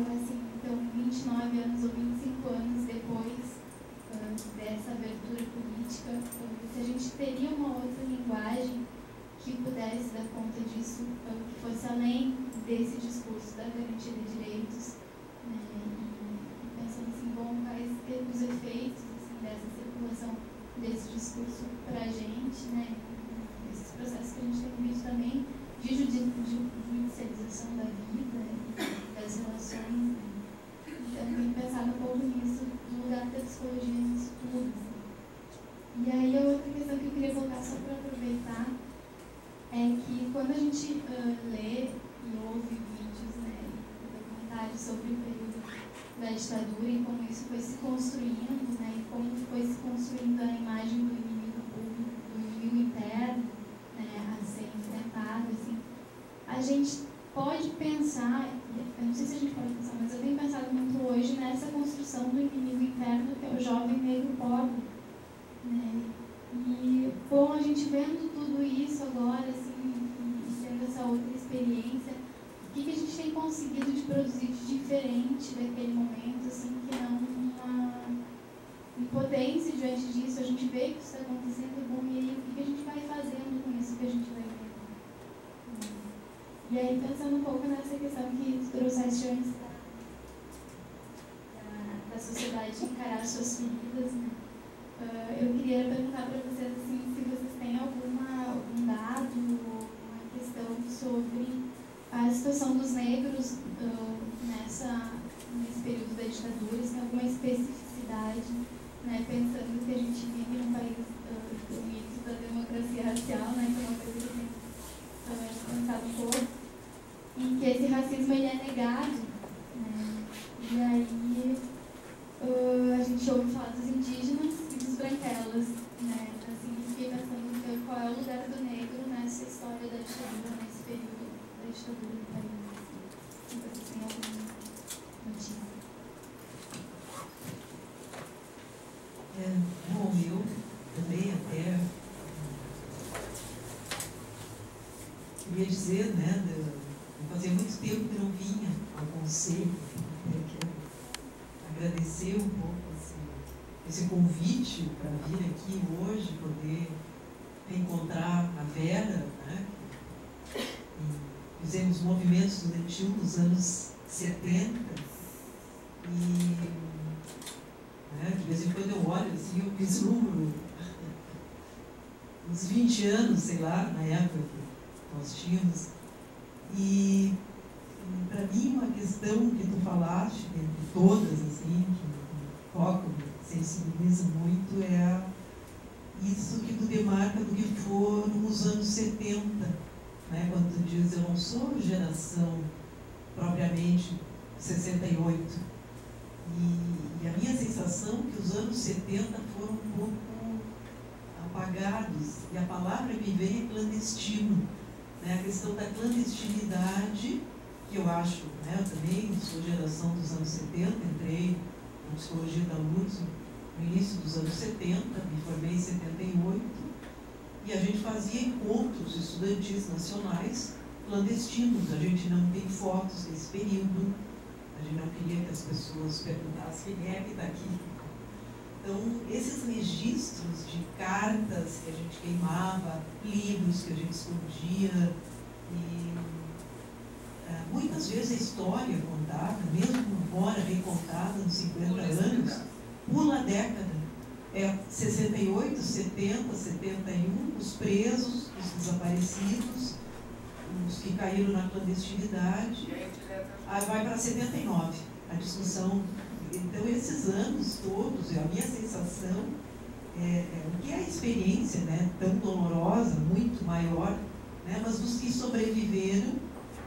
assim, então 29 anos ou 25 anos depois dessa abertura política, se a gente teria uma outra linguagem que pudesse dar conta disso, que fosse além desse discurso da garantia de direitos, né, e pensando assim, bom, quais os efeitos assim, dessa circulação desse discurso para a gente, né, esses processos que a gente tem visto também de judicialização da vida e das relações, né. Então, eu tenho pensado um pouco nisso, no lugar da psicologia nisso tudo. Assim. E aí, a outra questão que eu queria colocar, só para aproveitar, é que quando a gente lê e ouve vídeos, né, documentários sobre o período da ditadura e como isso foi se construindo, né, e como foi se construindo a imagem do inimigo público, do inimigo interno, né, a ser enfrentado, assim, a gente pode pensar, eu não sei se a gente pode pensar, mas eu tenho pensado muito hoje nessa construção do inimigo interno, que é o jovem negro pobre, né, e, bom, a gente vendo tudo isso agora, assim, e tendo essa outra experiência, o que a gente tem conseguido de produzir de diferente daquele momento, assim, que não uma impotência diante disso, a gente vê que isso está acontecendo, bom, e aí o que a gente vai fazendo com isso que a gente vai vendo? E aí, pensando um pouco nessa questão que tu trouxeste antes da sociedade encarar suas feridas, né? Eu queria perguntar para vocês assim, se vocês têm algum dado, uma questão sobre a situação dos negros nesse período da ditadura, se tem alguma especificidade, né, pensando que a gente vive num país do mito da democracia racial, né, que é uma coisa que eu tenho pensado um pouco, em que esse racismo ele é negado, né, e aí a gente ouve falar dos indígenas e dos branquelos, né, assim, fiquei pensando qual é o lugar do negro nessa história da ditadura, nesse período da ditadura do país, se vocês têm alguma notícia. Bom, eu também até queria dizer, né, fazia muito tempo que não vinha ao conselho, quero agradecer um pouco esse convite para vir aqui hoje, poder reencontrar a Vera, né, e fizemos movimentos estudantil nos anos 70 e, né, de vez em quando eu olho assim, eu vislumbro uns 20 anos, sei lá, na época que nós tínhamos. E para mim uma questão que tu falaste, entre todas, assim, que toca, me sensibiliza muito, é isso que tu demarca do que foram os anos 70, né? Quando tu diz, eu não sou geração propriamente 68. E a minha sensação é que os anos 70 foram um pouco apagados, e a palavra que me vem é clandestino, né? A questão da clandestinidade, que eu acho, né, eu também sou geração dos anos 70, entrei na psicologia da Luz no início dos anos 70, me formei em 78, e a gente fazia encontros estudantis nacionais clandestinos. A gente não tem fotos desse período, a gente não queria que as pessoas perguntassem quem é que está aqui. Então, esses registros de cartas que a gente queimava, livros que a gente escondia, e muitas vezes a história contada, mesmo agora recontada nos 50 anos, pula a década. É 68, 70, 71, os presos, os desaparecidos, os que caíram na clandestinidade, aí vai para 79, a discussão. Então, esses anos todos, a minha sensação o que é a experiência, né, tão dolorosa, muito maior, né, mas dos que sobreviveram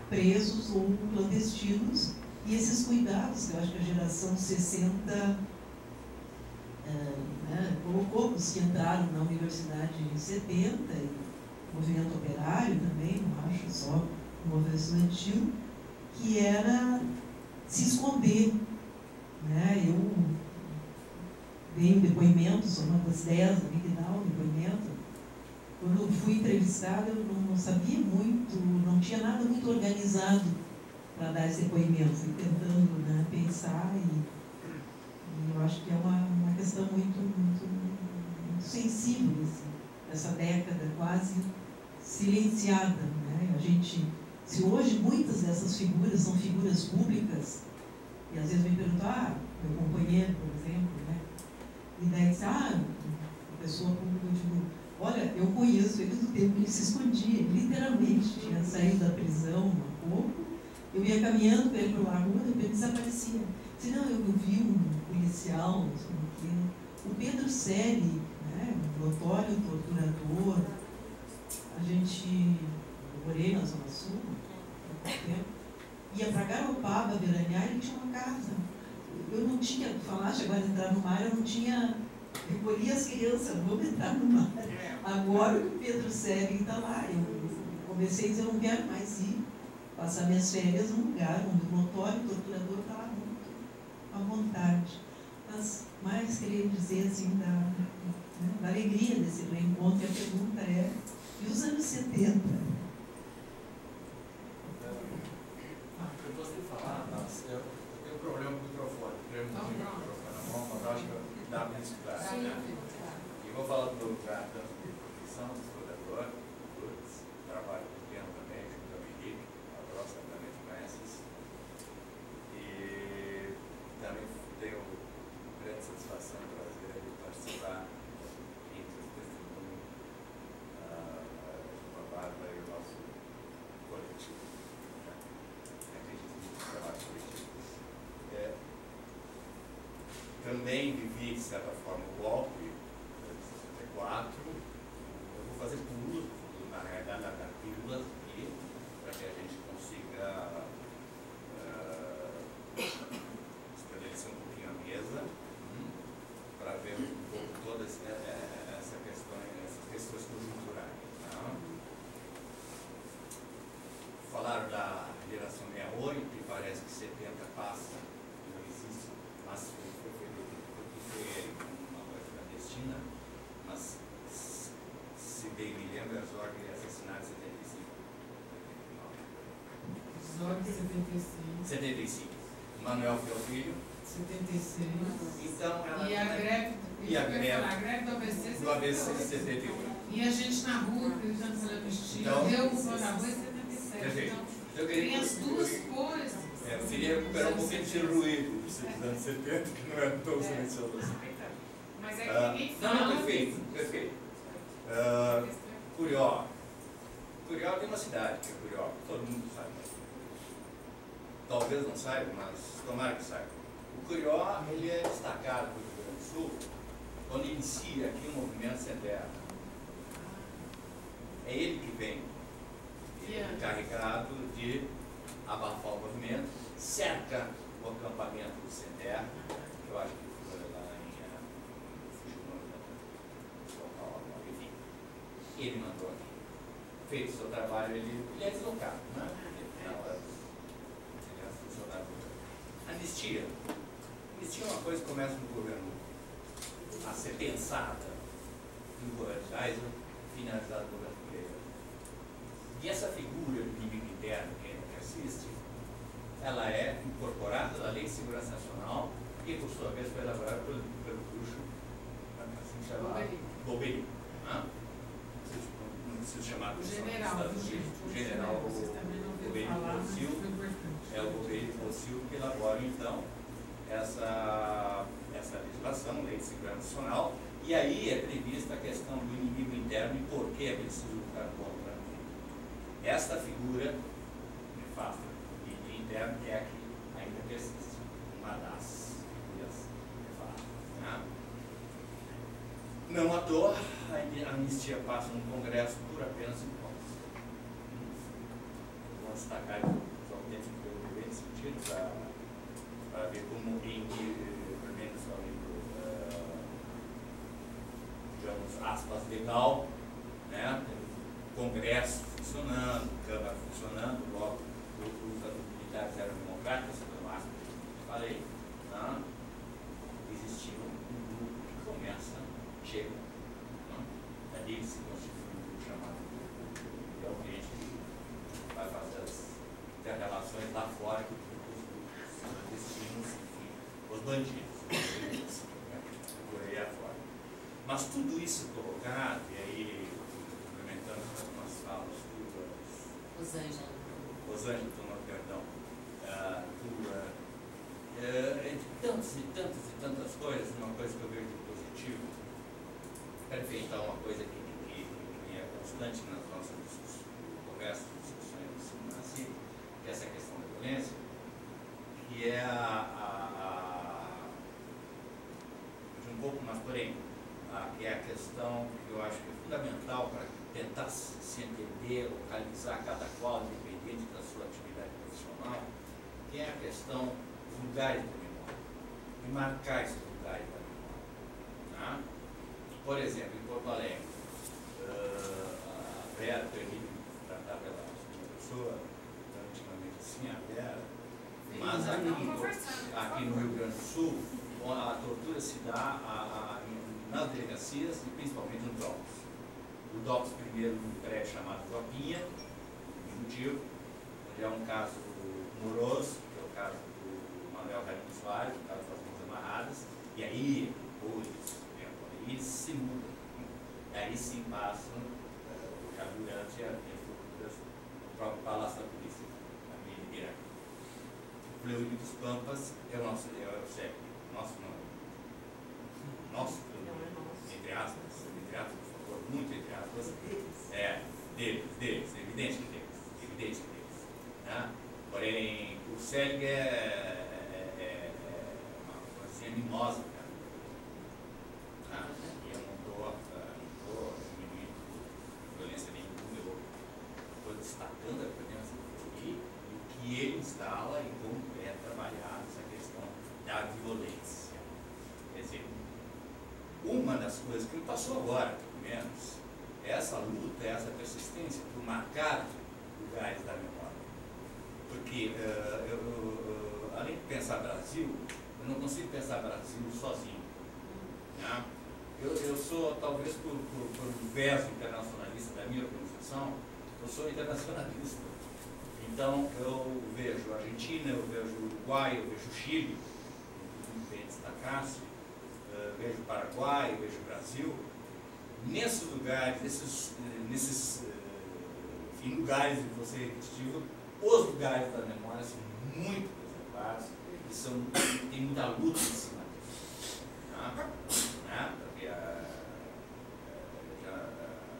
presos ou clandestinos, e esses cuidados que eu acho que a geração 60 colocou, os que entraram na universidade em 70, e movimento operário também, não acho só o movimento estudantil, que era se esconder. Né? Eu dei um depoimento, sou uma das 10 ali que dá um depoimento. Quando eu fui entrevistada, eu não sabia muito, não tinha nada muito organizado para dar esse depoimento. Fui tentando, né, pensar e eu acho que é uma questão muito sensível, assim, essa década quase silenciada. Né? A gente, se hoje muitas dessas figuras são figuras públicas, e às vezes me perguntam, meu companheiro, por exemplo, né? E daí diz, a pessoa pública, eu digo, olha, eu conheço ele do tempo que ele se escondia, literalmente, tinha saído da prisão há pouco, eu ia caminhando com ele pela rua, de repente desaparecia. Disse, não, eu vi um policial, não sei o quê. O Pedro Selle, né, um notório torturador, a gente, eu morei na Zona Sul, há pouco tempo, ia para Garopaba veranear, ele tinha uma casa. Eu não tinha, falaste agora de entrar no mar, eu não tinha, recolhi as crianças, vamos entrar no mar. Agora que o Pedro Selle está lá, eu comecei a dizer, eu não quero mais ir passar minhas férias num lugar onde o notório torturador está lá muito à vontade. Mas mais queria dizer assim da alegria desse reencontro, e a pergunta é, e os anos 70? Eu gostaria de falar, mas eu tenho um problema com o microfone. Eu não tenho o microfone na mão, mas eu acho que dá para explicar. Né? E vou falar do meu lugar, tanto de profissão, de explorador, trabalho pequeno também, junto ao Henrique, a próxima também te conheces. E também tenho grande satisfação e prazer de participar entre os testemunhos da Bárbara e o nosso coletivo. Também vivi, de certa forma, o golpe de 64. Eu vou fazer pulo, na realidade, na pílula aqui, para que a gente consiga estabelecer um pouquinho a mesa, para ver um pouco todas essas questões conjunturais. Tá? Falaram da geração 68, e parece que 70 passa, não existe, mas foi uma coisa clandestina, mas se bem me lembro, as ordens assassinadas em 75. Osório, 75. 75. Manuel Filho. 76. Então, ela... E a greve, a greve do ABC, do ABC 78. E a gente na rua, acreditando pela vestir, Então, deu o pão na rua em 77. Perfeito. Então, tem as duas coisas. Eu queria recuperar um pouquinho de ruído dos anos 70, que não é tão silencioso assim. Mas é que ninguém fala. Não, perfeito. Curió. Curió tem uma cidade que é Curió, todo mundo sabe. Talvez não saiba, mas tomara que saiba. O Curió, ele é destacado no Rio Grande do Sul quando inicia aqui o movimento Sem Terra. É ele que vem, encarregado de abafar o movimento, cerca o acampamento do Sem Terra, que eu acho que foi lá em enfim, ele mandou aqui. Feito o seu trabalho, ele é deslocado, né? Ele é funcionário. Anistia. Anistia é uma coisa que começa no governo a ser pensada no governo Geisel, finalizada no governo Pereira. E essa figura do inimigo interno que assiste, ela é incorporada na Lei de Segurança Nacional e, por sua vez, foi elaborada pelo Bruxo, assim chamado Boberi. Não preciso chamar O general, o general Boberi Bocil, é o Boberi Bocil que elabora, então, essa legislação, Lei de Segurança Nacional, e aí é prevista a questão do inimigo interno e por que é preciso lutar contra. Esta figura nefasta do inimigo interno é a que ainda persiste, uma das figuras nefastas. Né? Não à toa, a anistia passa no Congresso por apenas 5 votos. Vou destacar os autênticos pelo bem sentido para ver como em que, pelo menos ao nível, digamos, aspas, legal, né? Congresso funcionando, Câmara funcionando, logo os estatutos militares eram democráticos, pelo máximo que falei, né? Existia um grupo que começa, chega, né? Ali se constitui um grupo chamado de alguém que vai fazer as interrelações lá fora que os destinos, enfim, os bandidos, por aí afora. Mas tudo isso colocado, e aí complementando algumas falas tuas, Rosângela, perdão, entre tantas coisas, uma coisa que eu vejo de positivo, perfeitar uma coisa que é constante nas nossas conversas, discussões assim, que é essa questão da violência, que é um pouco mais porém, que é a questão que eu acho que é fundamental para tentar se entender, localizar cada qual, independente da sua atividade profissional, que é a questão dos lugares da memória, e marcar esses lugares da memória. Né? Por exemplo, em Porto Alegre, a Vera, permite tratar pela segunda pessoa, antigamente assim, a Vera, mas aqui no Rio Grande do Sul, a tortura se dá nas delegacias e principalmente no DOPS. O DOPS primeiro num prédio chamado Tropinha, Juntil, onde é um caso moroso, que é o caso do Manuel Raimundo Soares, o caso das mãos amarradas, e aí, depois, eles se mudam. E aí sim passam, já durante as estruturas do próprio Palácio da Polícia, na Avenida Ibirá. O Fleury dos Pampas é o nosso, é o CEP, nosso nome. Nosso Fleury, entre aspas, por favor, muito entre aspas. Deles, evidente que deles. Né? Porém, o CELG é uma coisinha mimosa, cara. E eu não estou diminuindo violência nenhuma, eu estou destacando a presença do Fleury e o que ele instala e como é trabalhado essa questão da violência. Quer dizer, uma das coisas que me passou agora, pelo menos, é essa luta, essa persistência por marcar lugares da memória. Porque, além de pensar Brasil, eu não consigo pensar Brasil sozinho. Né? Eu sou, talvez por verso internacionalista da minha organização, eu sou internacionalista. Então, eu vejo a Argentina, eu vejo o Uruguai, eu vejo o Chile, muito bem destacasse, vejo o Paraguai, eu vejo o Brasil. Nesses lugares, nesses enfim, lugares que você repetiu, os lugares da memória são muito preservados e tem muita luta em cima disso. Né? Porque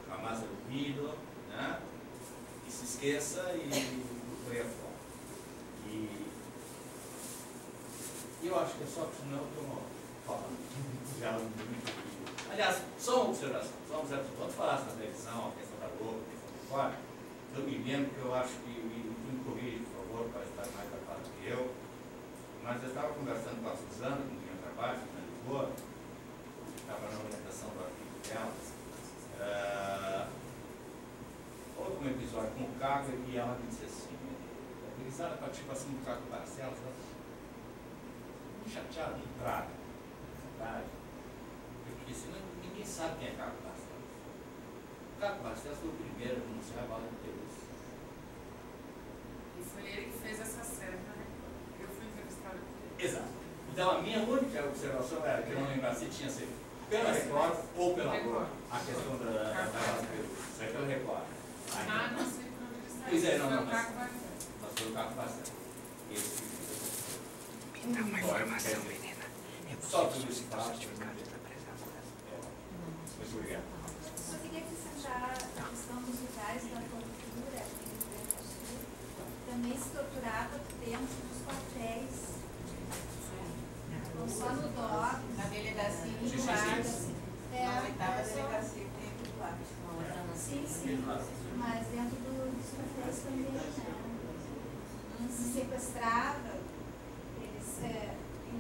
jamais olvido, né? E se esqueça e por aí afora. E eu acho que é só que senão eu estou falando. Aliás, só uma observação, quando falasse na televisão, a questão da roupa, a questão de fora, eu me lembro que eu acho que, me corrija, por favor, para estar mais preparado que eu, mas eu estava conversando com a Suzana, com quem eu trabalho, na Lisboa, estava na orientação do arquivo dela, houve um episódio com o Caco e ela me disse assim, a participação do Caco Barcelos, ela me chateada, me traga, verdade. Porque senão ninguém sabe quem é Caco Barcelos. O Caco Barcelos foi o primeiro a denunciar a bala de Perus. E foi ele que fez essa cena, né? Eu fui entrevistada por ele. Exato. Então a minha única observação era que eu não lembrava se tinha sido pela Record ou pela Globo. A questão da bala de Perus. Isso é pela Record. Não sei quando ele saiu. Pois é, não, Mas foi o Caco Barcelos. Esse dá uma informação, menina. só por esse fato. Muito obrigado. Só queria acrescentar a questão dos lugares da tortura aqui no Rio Grande do Sul. Também se torturava dentro dos quartéis. Não só no DOC, Na delegacia Sim, sim, sim. guardas. Na oitava só- delegacia que tem do lado. Sim, sim. Mas dentro dos quartéis também, né? Se sequestrava, eles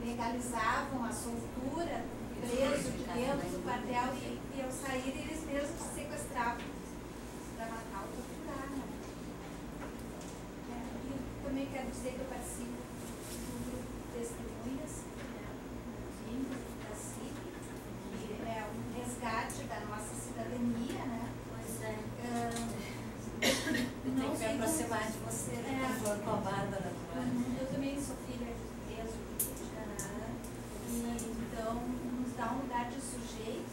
legalizavam a soltura, preso de dentro do quartel e ao sair eles mesmos se sequestravam para matar ou torturar, né? E também quero dizer que eu participo do grupo de testemunhas, né? Da CIP, que é um resgate da nossa cidadania, né? Pois é. Não Tem que me sei aproximar de você, por favor, com a Bárbara. Eu também sou filha de preso política, né? E então nos dá um lugar de sujeito,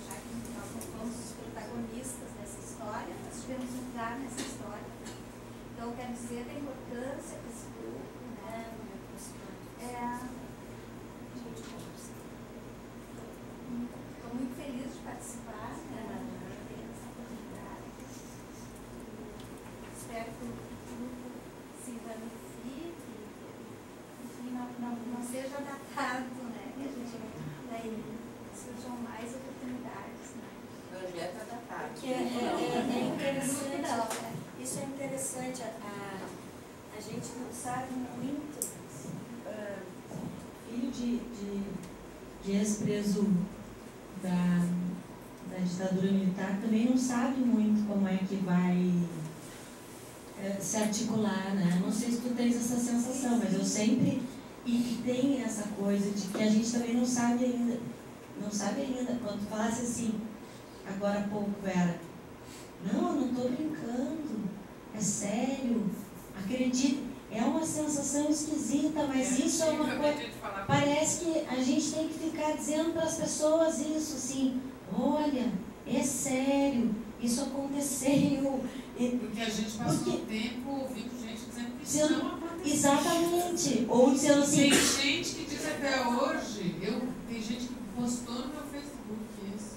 já que nós não fomos os protagonistas dessa história, nós tivemos um lugar nessa história. Então, quero dizer da importância desse grupo, né? Estou muito feliz de participar, né? Ter essa oportunidade. Espero que o grupo se ramifique, enfim, não seja datado, né? Que a gente daí surjam mais oportunidades, né? O projeto é datado. Porque é interessante, isso é interessante, a gente não sabe muito. Filho de ex-preso da ditadura militar também não sabe muito como é que vai se articular, né? Não sei se tu tens essa sensação, mas eu sempre... E tem essa coisa de que a gente também não sabe ainda. Quando tu falasse assim, agora há pouco, Vera, não, eu não estou brincando, é sério, acredito. É uma sensação esquisita, mas isso é uma coisa... Parece que a gente tem que ficar dizendo para as pessoas isso, assim, olha, é sério, isso aconteceu. Porque a gente passou o tempo ouvindo gente dizendo que isso não aconteceu. Exatamente. Ou dizendo assim... Tem gente que diz até hoje, tem gente que postou no meu Facebook isso,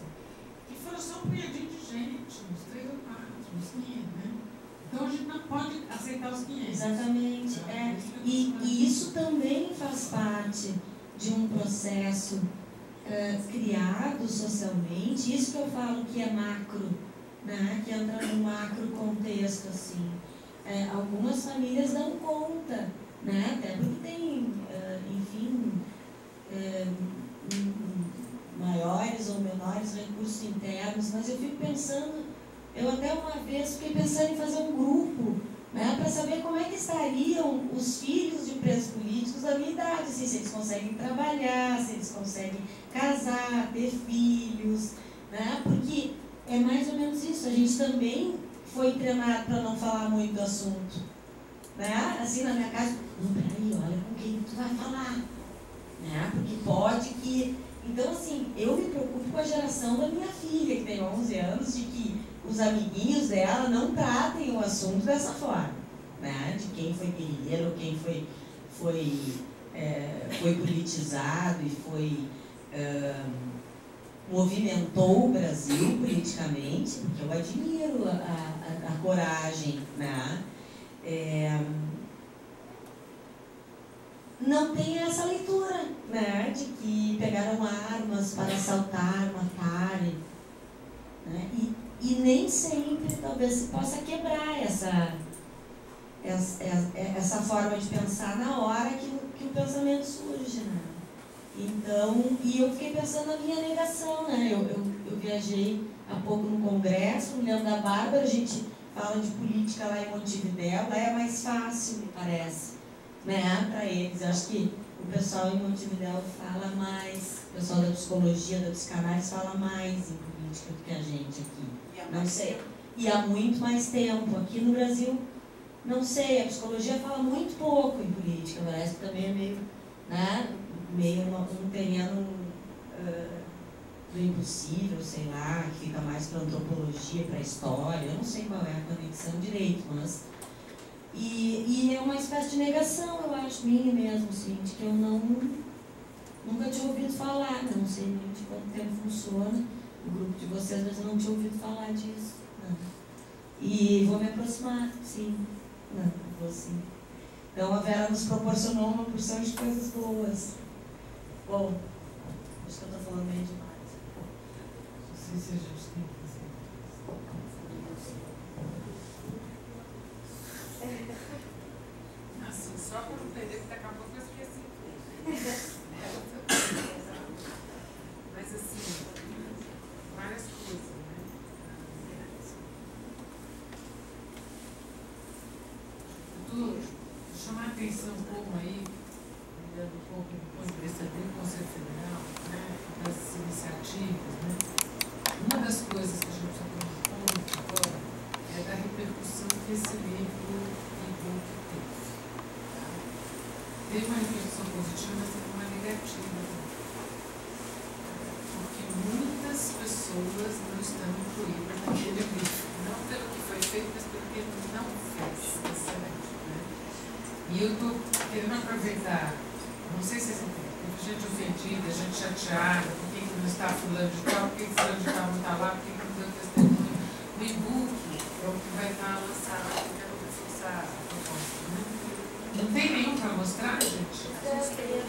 que foram só um punhadinho de gente, uns 3 ou 4, uns 500, né? Então a gente não pode aceitar os 500. Exatamente. E isso também faz parte de um processo criado socialmente. Isso que eu falo que é macro, né? Que entra num macro contexto, assim. Algumas famílias dão conta, né? Até porque tem, enfim, maiores ou menores recursos internos, mas eu fico pensando, eu até uma vez fiquei pensando em fazer um grupo, né, para saber como é que estariam os filhos de presos políticos da minha idade, assim, se eles conseguem trabalhar, se eles conseguem casar, ter filhos, né, porque é mais ou menos isso, a gente também foi treinado para não falar muito do assunto? Né? Assim, na minha casa, não, peraí, olha com quem tu vai falar. Né? Porque pode que... Então, assim, eu me preocupo com a geração da minha filha, que tem 11 anos, de que os amiguinhos dela não tratem o assunto dessa forma. Né? De quem foi guerrilheiro, ou quem foi politizado e movimentou o Brasil politicamente, porque eu admiro a coragem, né? Não tem essa leitura, né? De que pegaram armas para assaltar, matarem, né? E nem sempre talvez se possa quebrar essa forma de pensar na hora que o pensamento surge, né? Então, e eu fiquei pensando na minha negação, né? Eu viajei há pouco no congresso, no Leão da Bárbara, a gente fala de política lá em Montevidéu, lá é mais fácil, me parece, né? Para eles. Eu acho que o pessoal em Montevidéu fala mais, o pessoal da psicologia, da psicanálise fala mais em política do que a gente aqui. Não sei. E há muito mais tempo. Aqui no Brasil, não sei, a psicologia fala muito pouco em política, parece que também é meio um terreno do impossível, sei lá, que fica mais para antropologia, para história, eu não sei qual é a conexão direito, mas... E é uma espécie de negação, eu acho, minha mesmo, assim, de que eu nunca tinha ouvido falar, não sei nem de quanto tempo funciona o grupo de vocês, mas eu não tinha ouvido falar disso, não. E vou me aproximar, sim, não vou sim. Então a Vera nos proporcionou uma porção de coisas boas. Bom, acho que eu estou falando meio demais. Não sei se a gente tem que fazer. Assim, só para não entender que daqui a pouco eu esqueci. Mas assim, várias coisas, né? Vou chamar a atenção um pouco aí, olhando um pouco do ponto de vista do Conselho Federal, né, das iniciativas, né. Uma das coisas que a gente precisa ter em conta agora é da repercussão que esse livro e-book teve. Tá? Teve uma repercussão positiva, mas teve uma negativa. Porque muitas pessoas não estão incluídas naquele livro. Não pelo que foi feito, mas pelo que ele não fez. Excelente. E eu estou querendo aproveitar, não sei se vocês entendem, teve gente ofendida, gente chateada, por que não está fulano de tal, por que fulano de tal não está lá, por que não deu testemunho. O e-book é o que vai estar lançado, eu quero reforçar a proposta. Né? Não tem nenhum para mostrar, gente?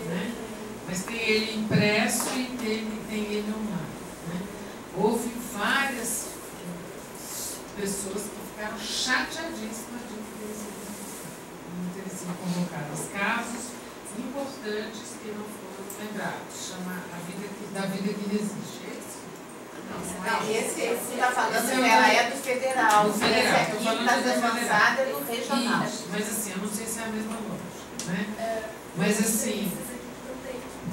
Né? Mas tem ele impresso e tem ele online. Né? Houve várias pessoas que ficaram chateadíssimas de terem sido convocadas. Casos importantes que não foram lembrados. Chama da vida que resiste. Esse está falando, ela é do federal. Do federal. Essa aqui está sendo lançada no regional. Isso, mas assim, eu não sei se é a mesma lógica, né? Mas assim,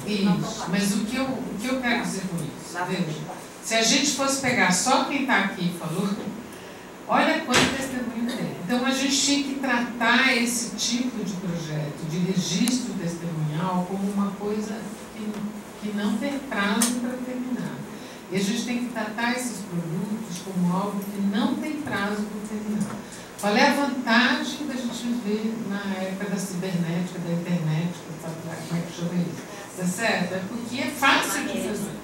isso. Mas o que eu quero dizer com isso? Veja, se a gente fosse pegar só quem está aqui e falou, olha quanto testemunho tem. Então a gente tinha que tratar esse tipo de projeto, de registro testemunhal, como uma coisa que não tem prazo para terminar. E a gente tem que tratar esses produtos como algo que não tem prazo para terminar. Qual é a vantagem da gente viver na época da cibernética, da internet, como é que chama isso? Tá certo? É porque é fácil de fazer.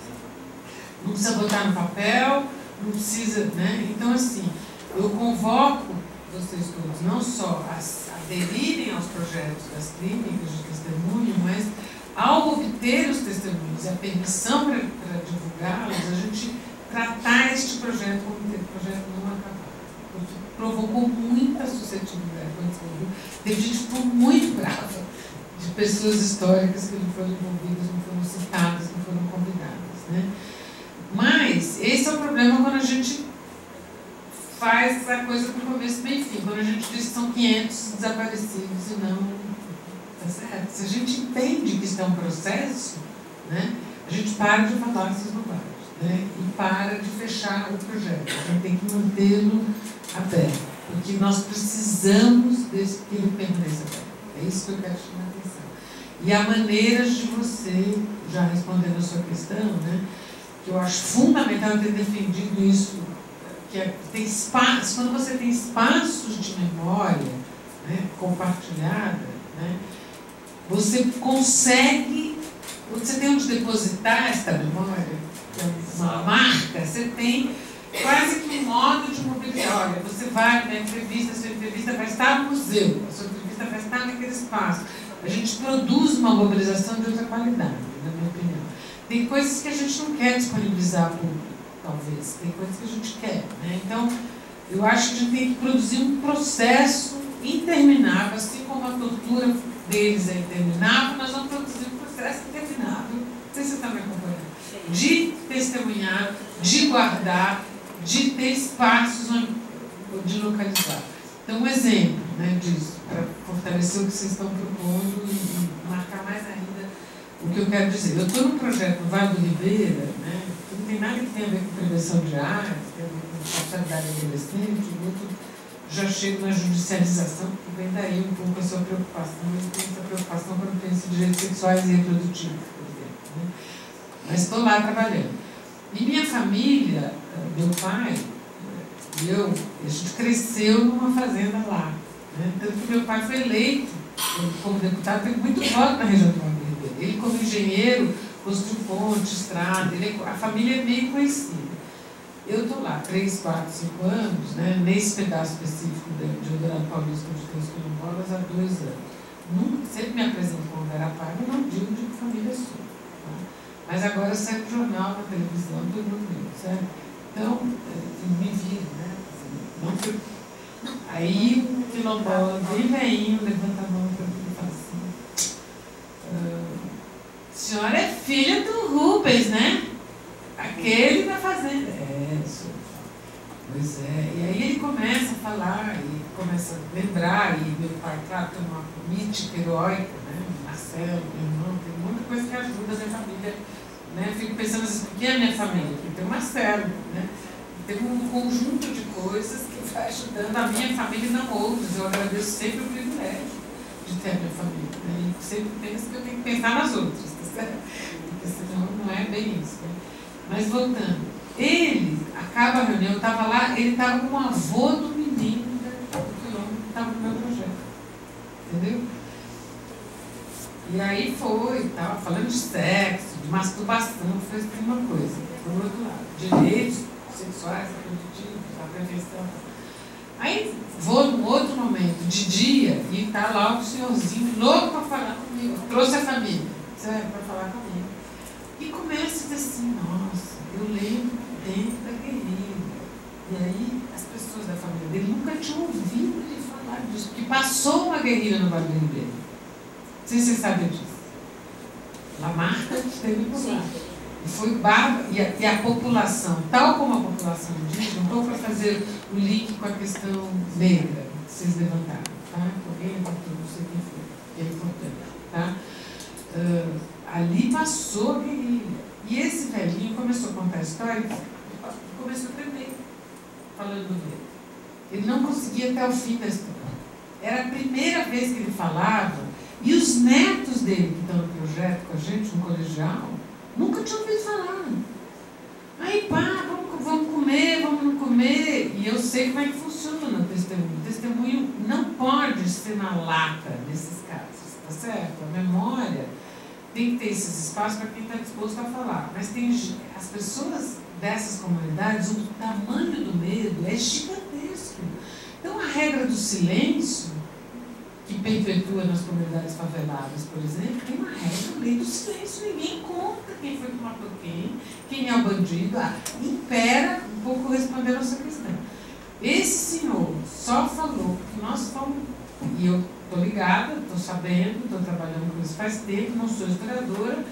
Não precisa botar no papel, não precisa, né? Então, assim, eu convoco vocês todos não só a aderirem aos projetos das clínicas de testemunho, mas ao obter os testemunhos e a permissão para divulgá-los, a gente tratar este projeto como um projeto não acabado. Porque provocou muita suscetibilidade quando você ouviu. Teve gente que ficou muito brava de pessoas históricas que não foram envolvidas, não foram citadas, não foram convidadas. Né? Mas esse é o problema quando a gente faz a coisa do começo e meio fim. Quando a gente diz que são 500 desaparecidos e não... Tá certo? Se a gente entende que isso é um processo, né, a gente para de falar essas bobagens. né, e para de fechar o projeto. A gente tem que mantê-lo aberto, porque nós precisamos que ele permaneça aberto. É isso que eu quero chamar a atenção. E há maneiras de você, já respondendo a sua questão, né, que eu acho fundamental ter defendido isso, que tem espaço, quando você tem espaços de memória, né, compartilhada, né, você consegue, você tem onde depositar esta memória, que é uma marca, você tem quase que um modo de mobiliar. Olha, você vai na entrevista, a sua entrevista vai estar no museu, a sua entrevista vai estar naquele espaço. A gente produz uma mobilização de outra qualidade, na minha opinião. Tem coisas que a gente não quer disponibilizar ao público, talvez. Tem coisas que a gente quer, né? Então, eu acho que a gente tem que produzir um processo interminável, assim como a tortura deles é interminável, nós vamos produzir um processo interminável, não sei se você está me acompanhando, de testemunhar, de guardar, de ter espaços de localizar. Então, um exemplo, né, disso, para fortalecer o que vocês estão propondo e marcar mais ainda o que eu quero dizer. Eu estou num projeto no Vale do Ribeira, né, que não tem nada que tenha a ver com prevenção de AIDS, tem a ver com sexualidade adolescente, o outro já chego na judicialização, que vem daí um pouco a sua preocupação, eu tenho essa preocupação quando penso em direitos sexuais e reprodutivos, por exemplo, né? Mas estou lá trabalhando. E minha família, meu pai e eu, a gente cresceu numa fazenda lá, né? Tanto que meu pai foi eleito como deputado, teve muito voto na região do Vale do Ribeira. Ele, como engenheiro, construiu ponte, estrada, a família é meio conhecida. Eu estou lá 3, 4, 5 anos, né, nesse pedaço específico de Eldorado Paulista, onde tem os quilombolas, há 2 anos. Nunca, sempre me apresento como Vera Paiva, não digo de que família sou. Tá? Mas agora sai no jornal, na televisão, todo mundo viu, certo? Então, me vi, né? Não foi... Aí o quilombola bem veinho, levanta a mão para mim e fala assim: a senhora é filha do Rubens, né? Aquele da fazenda. Sou. Pois é. E aí ele começa a falar, e começa a lembrar, e meu pai, claro, tem uma mítica heróica, né? Marcelo, meu irmão, tem muita coisa que ajuda a minha família, né? Fico pensando assim, por que a minha família? Porque tem o Marcelo, né? Tem um conjunto de coisas que vai ajudando a minha família e não outros. Eu agradeço sempre o privilégio de ter a minha família, né? E sempre penso que eu tenho que pensar nas outras, tá certo? Porque senão não é bem isso, né? Mas voltando, ele, acaba a reunião, eu estava lá, ele estava com o avô do menino do quilombo que estava no meu projeto, entendeu? E aí foi e tal, falando de sexo, de masturbação, foi uma coisa, por outro lado, direitos sexuais, reprodutivos, a prevenção. Aí vou num outro momento, de dia, e está lá o senhorzinho louco para falar comigo, trouxe a família, certo, para falar comigo. E começa a dizer assim: nossa, eu lembro dentro da guerrilha. E aí as pessoas da família dele nunca tinham ouvido ele falar disso, porque passou uma guerrilha no Vale do Ribeira. Não sei se vocês sabem disso. Lamarca esteve por lá. E foi bárbaro. E a população, tal como a população indígena, não estou para fazer o link com a questão negra que vocês levantaram, tá? Alguém levantou, não sei quem foi, que é importante, tá? Ali passou a guerrilha. E esse velhinho começou a contar a história e começou a tremer, falando dele. Ele não conseguia até o fim da história. Era a primeira vez que ele falava, e os netos dele, que estão no projeto com a gente, no colegial, nunca tinham ouvido falar. Aí, pá, vamos comer, vamos não comer. E eu sei como é que funciona o testemunho. O testemunho não pode ser na lata nesses casos, tá certo? A memória tem que ter esses espaços para quem está disposto a falar. Mas tem as pessoas dessas comunidades, o tamanho do medo é gigantesco. Então, a regra do silêncio, que perpetua nas comunidades faveladas, por exemplo, tem uma regra, lei do silêncio. Ninguém conta quem foi que matou quem é o bandido. Impera, um pouco respondendo a sua questão. Esse senhor só falou que nós fomos, e eu estou ligada, estou sabendo, estou trabalhando com isso faz tempo, não sou historiadora,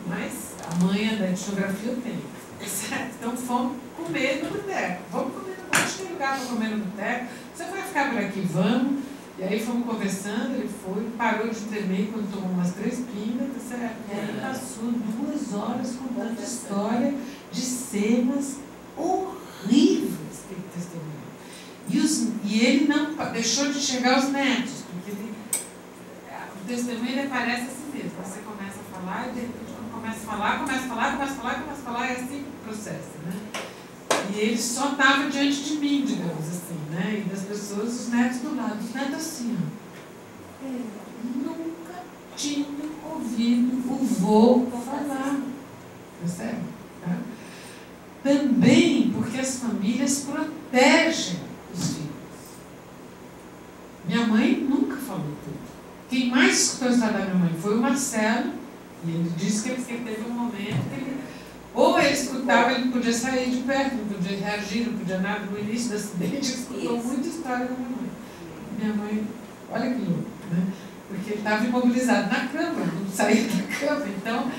mas a manha da etnografia eu tenho. Certo? Então fomos comer no boteco. Vamos comer no boteco, tem lugar para comer no boteco. Você vai ficar por aqui, vamos. E aí fomos conversando, ele foi, parou de tremer quando tomou umas 3 pingas, tá certo? E aí passou 2 horas contando história de cenas horríveis que ele testemunhou. E ele não deixou de chegar aos netos, porque o testemunho ele aparece assim mesmo. Você começa a falar e de repente começa a falar, e assim processa, né? E ele só estava diante de mim, digamos assim, né? E das pessoas, os netos do lado. Os netos assim, ó. Nunca tinha ouvido o vô falar. Percebe? Tá? Também porque as famílias protegem os filhos. Minha mãe nunca falou tudo. Quem mais escutou a história da minha mãe foi o Marcelo, e ele disse que ele teve um momento que ele, ou ele escutava, ele não podia sair de perto, não podia reagir, não podia nada. No início do acidente, ele escutou muita história da minha mãe. Minha mãe, olha que louco, né? Porque ele estava imobilizado na cama, não saía da cama. Então,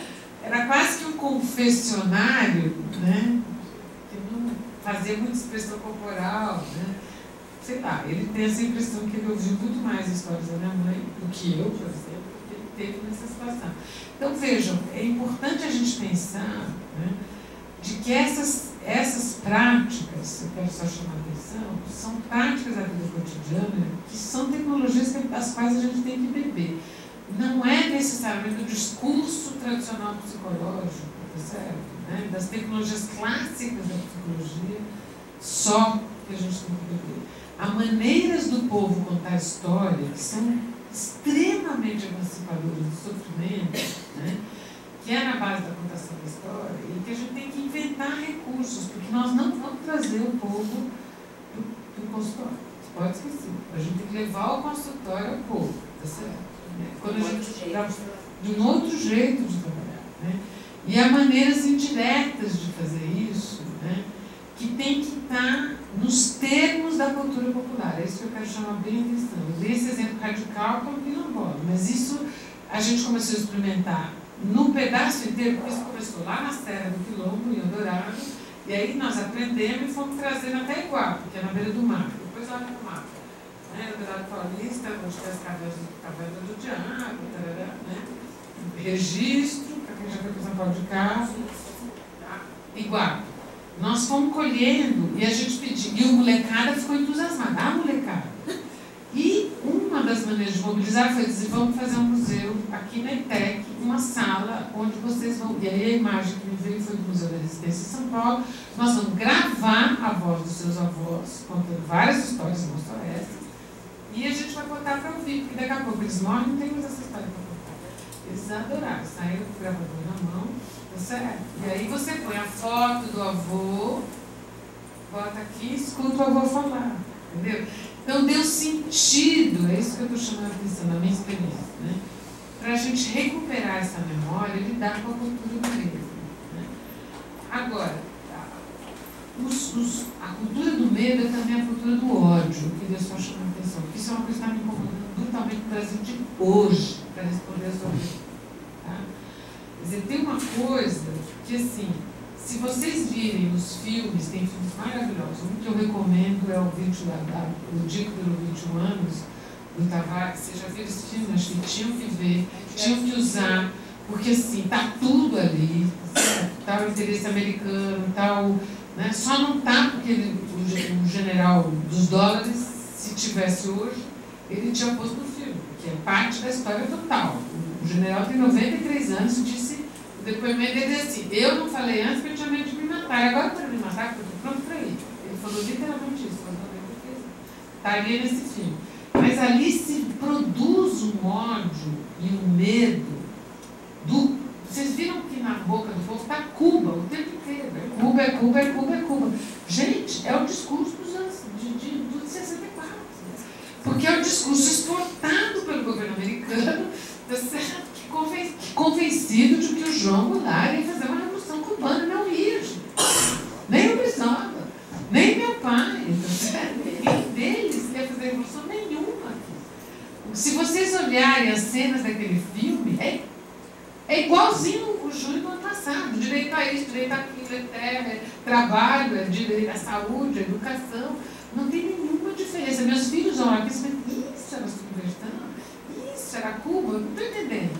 era quase que um confessionário, né? Que não fazia muita expressão corporal, né? Sei lá, ele tem essa impressão que ele ouviu muito mais histórias da minha mãe do que eu, por exemplo, que ele teve nessa situação. Então, vejam, é importante a gente pensar, né, de que essas práticas, eu quero só chamar a atenção, são práticas da vida cotidiana, que são tecnologias das quais a gente tem que beber. Não é necessariamente o discurso tradicional psicológico, tá certo? Né, das tecnologias clássicas da psicologia, só que a gente tem que beber. Há maneiras do povo contar história que são extremamente emancipadoras do sofrimento, né? Que é na base da contação da história, e que a gente tem que inventar recursos, porque nós não vamos trazer o povo para o consultório. Você pode esquecer. A gente tem que levar o consultório ao povo, tá certo? Né? Quando a gente de um outro jeito de trabalhar, né? E há maneiras indiretas de fazer isso, né? Que tem que estar nos termos da cultura popular. É isso que eu quero chamar bem a atenção. Eu dei esse exemplo radical como quilombola, mas isso a gente começou a experimentar num pedaço inteiro, porque isso começou lá na Serra do Quilombo, em Eldorado, e aí nós aprendemos e fomos trazendo até Iguape, que é na beira do mar, depois lá no mapa. Né? Eldorado Paulista, onde tem as cavernas do Diabo, tarará, né? Registro, para quem já foi para São Paulo de carro, Iguape. Nós fomos colhendo e a gente pediu, e o molecada ficou entusiasmada, a molecada. E uma das maneiras de mobilizar foi dizer, vamos fazer um museu aqui na ETEC, uma sala onde vocês vão, e aí a imagem que me veio foi do Museu da Resistência em São Paulo, nós vamos gravar a voz dos seus avós, contando várias histórias, não só essa, e a gente vai botar para ouvir, porque daqui a pouco eles morrem, não tem mais essa história para contar. Eles adoraram, saíram com o gravador na mão. Certo? E aí você põe a foto do avô, bota aqui e escuta o avô falar, entendeu? Então deu sentido, é isso que eu estou chamando a atenção na minha experiência, né? Para a gente recuperar essa memória e lidar com a cultura do medo, né? Agora, a cultura do medo é também a cultura do ódio, que Deus está chamando a atenção, porque isso é uma coisa que está me incomodando brutalmente no Brasil de hoje, para responder a sua pergunta. Tá? Quer dizer, tem uma coisa que, assim, se vocês virem os filmes, tem filmes maravilhosos. Um que eu recomendo é o Dia que durou 21 anos, do Tavares. Vocês já viram esse filme? Acho que tinham que ver, tinham que usar, porque, assim, tá tudo ali, tá o interesse americano, tá o... Né? Só não tá porque o general dos dólares, se tivesse hoje, ele tinha posto no filme, que é parte da história total. O general tem 93 anos e disse, o depoimento dele é assim, eu não falei antes porque eu tinha medo de me matar, agora para me matar, porque eu estou pronto para ir. Ele falou literalmente isso, está ali nesse filme. Mas ali se produz um ódio e um medo do... Vocês viram que na boca do povo está Cuba o tempo inteiro. É Cuba, é Cuba, é Cuba, é Cuba. Gente, é o discurso dos anos de 64. Porque é o discurso exportado pelo governo americano, tá certo? Que convencido de que o João Goulart ia fazer uma revolução cubana. Não ia, gente. Nem o Brizola, nem meu pai, tá certo? Ninguém deles ia fazer revolução nenhuma aqui. Se vocês olharem as cenas daquele filme, é igualzinho o junho do ano passado. Direito a isso, direito àquilo, é terra, é trabalho, é direito à saúde, à educação. Não tem nenhuma diferença. Meus filhos olham aqui e dizem, isso era subversão, isso era Cuba, não estou entendendo.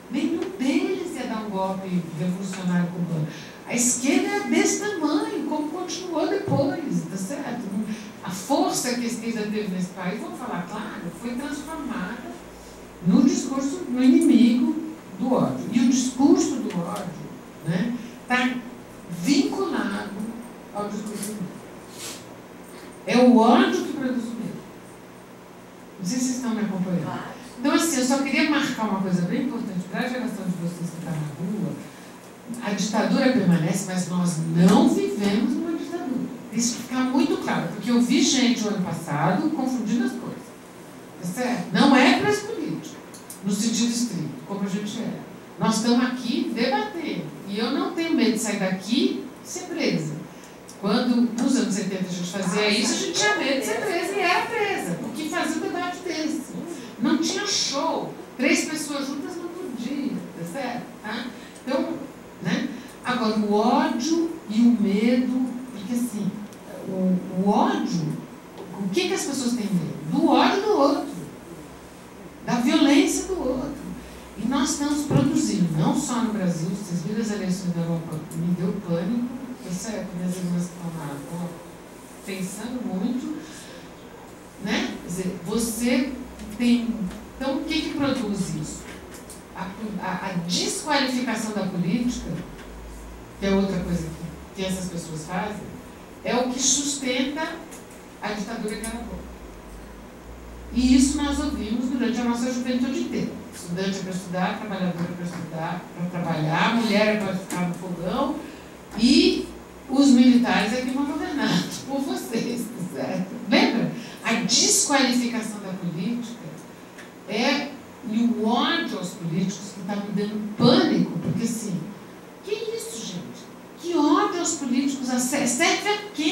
Nenhum deles ia dar um golpe revolucionário cubano. A esquerda é desse tamanho, como continuou depois, tá certo? A força que a esquerda teve nesse país, vamos falar claro, foi transformada no discurso, no inimigo do ódio. E o discurso do ódio, né, está vinculado ao discurso do medo. É o ódio que produz o medo. Não sei se vocês estão me acompanhando. Então, assim, eu só queria marcar uma coisa bem importante para a geração de vocês que está na rua. A ditadura permanece, mas nós não vivemos numa ditadura. Isso fica muito claro, porque eu vi gente o ano passado confundindo as coisas. Tá certo? Não é preso político, no sentido estrito, como a gente era. Nós estamos aqui debatendo. E eu não tenho medo de sair daqui e ser presa. Quando, nos anos 70, a gente fazia isso, a gente tinha medo de ser presa e era presa. Porque fazia um debate desse. Não tinha show. 3 pessoas juntas não podia, tá certo? Tá? Então, né? Agora, o ódio e o medo, porque assim, o ódio, o que as pessoas têm medo? Do ódio do outro, da violência do outro. E nós estamos produzindo, não só no Brasil, vocês viram as eleições da Europa, me deu pânico, tá certo? Minhas irmãs que estão na Europa, pensando muito, né? Quer dizer, você tem. Então, o que produz isso? A desqualificação da política, que é outra coisa que essas pessoas fazem, é o que sustenta a ditadura que acabou. E isso nós ouvimos durante a nossa juventude inteira. Estudante é para estudar, trabalhador é para estudar, para trabalhar, mulher é para ficar no fogão, e os militares é que vão governar por vocês, certo? Lembra? A desqualificação da política e o ódio aos políticos que está me dando pânico, porque assim, que isso, gente? Que ódio aos políticos serve a quem?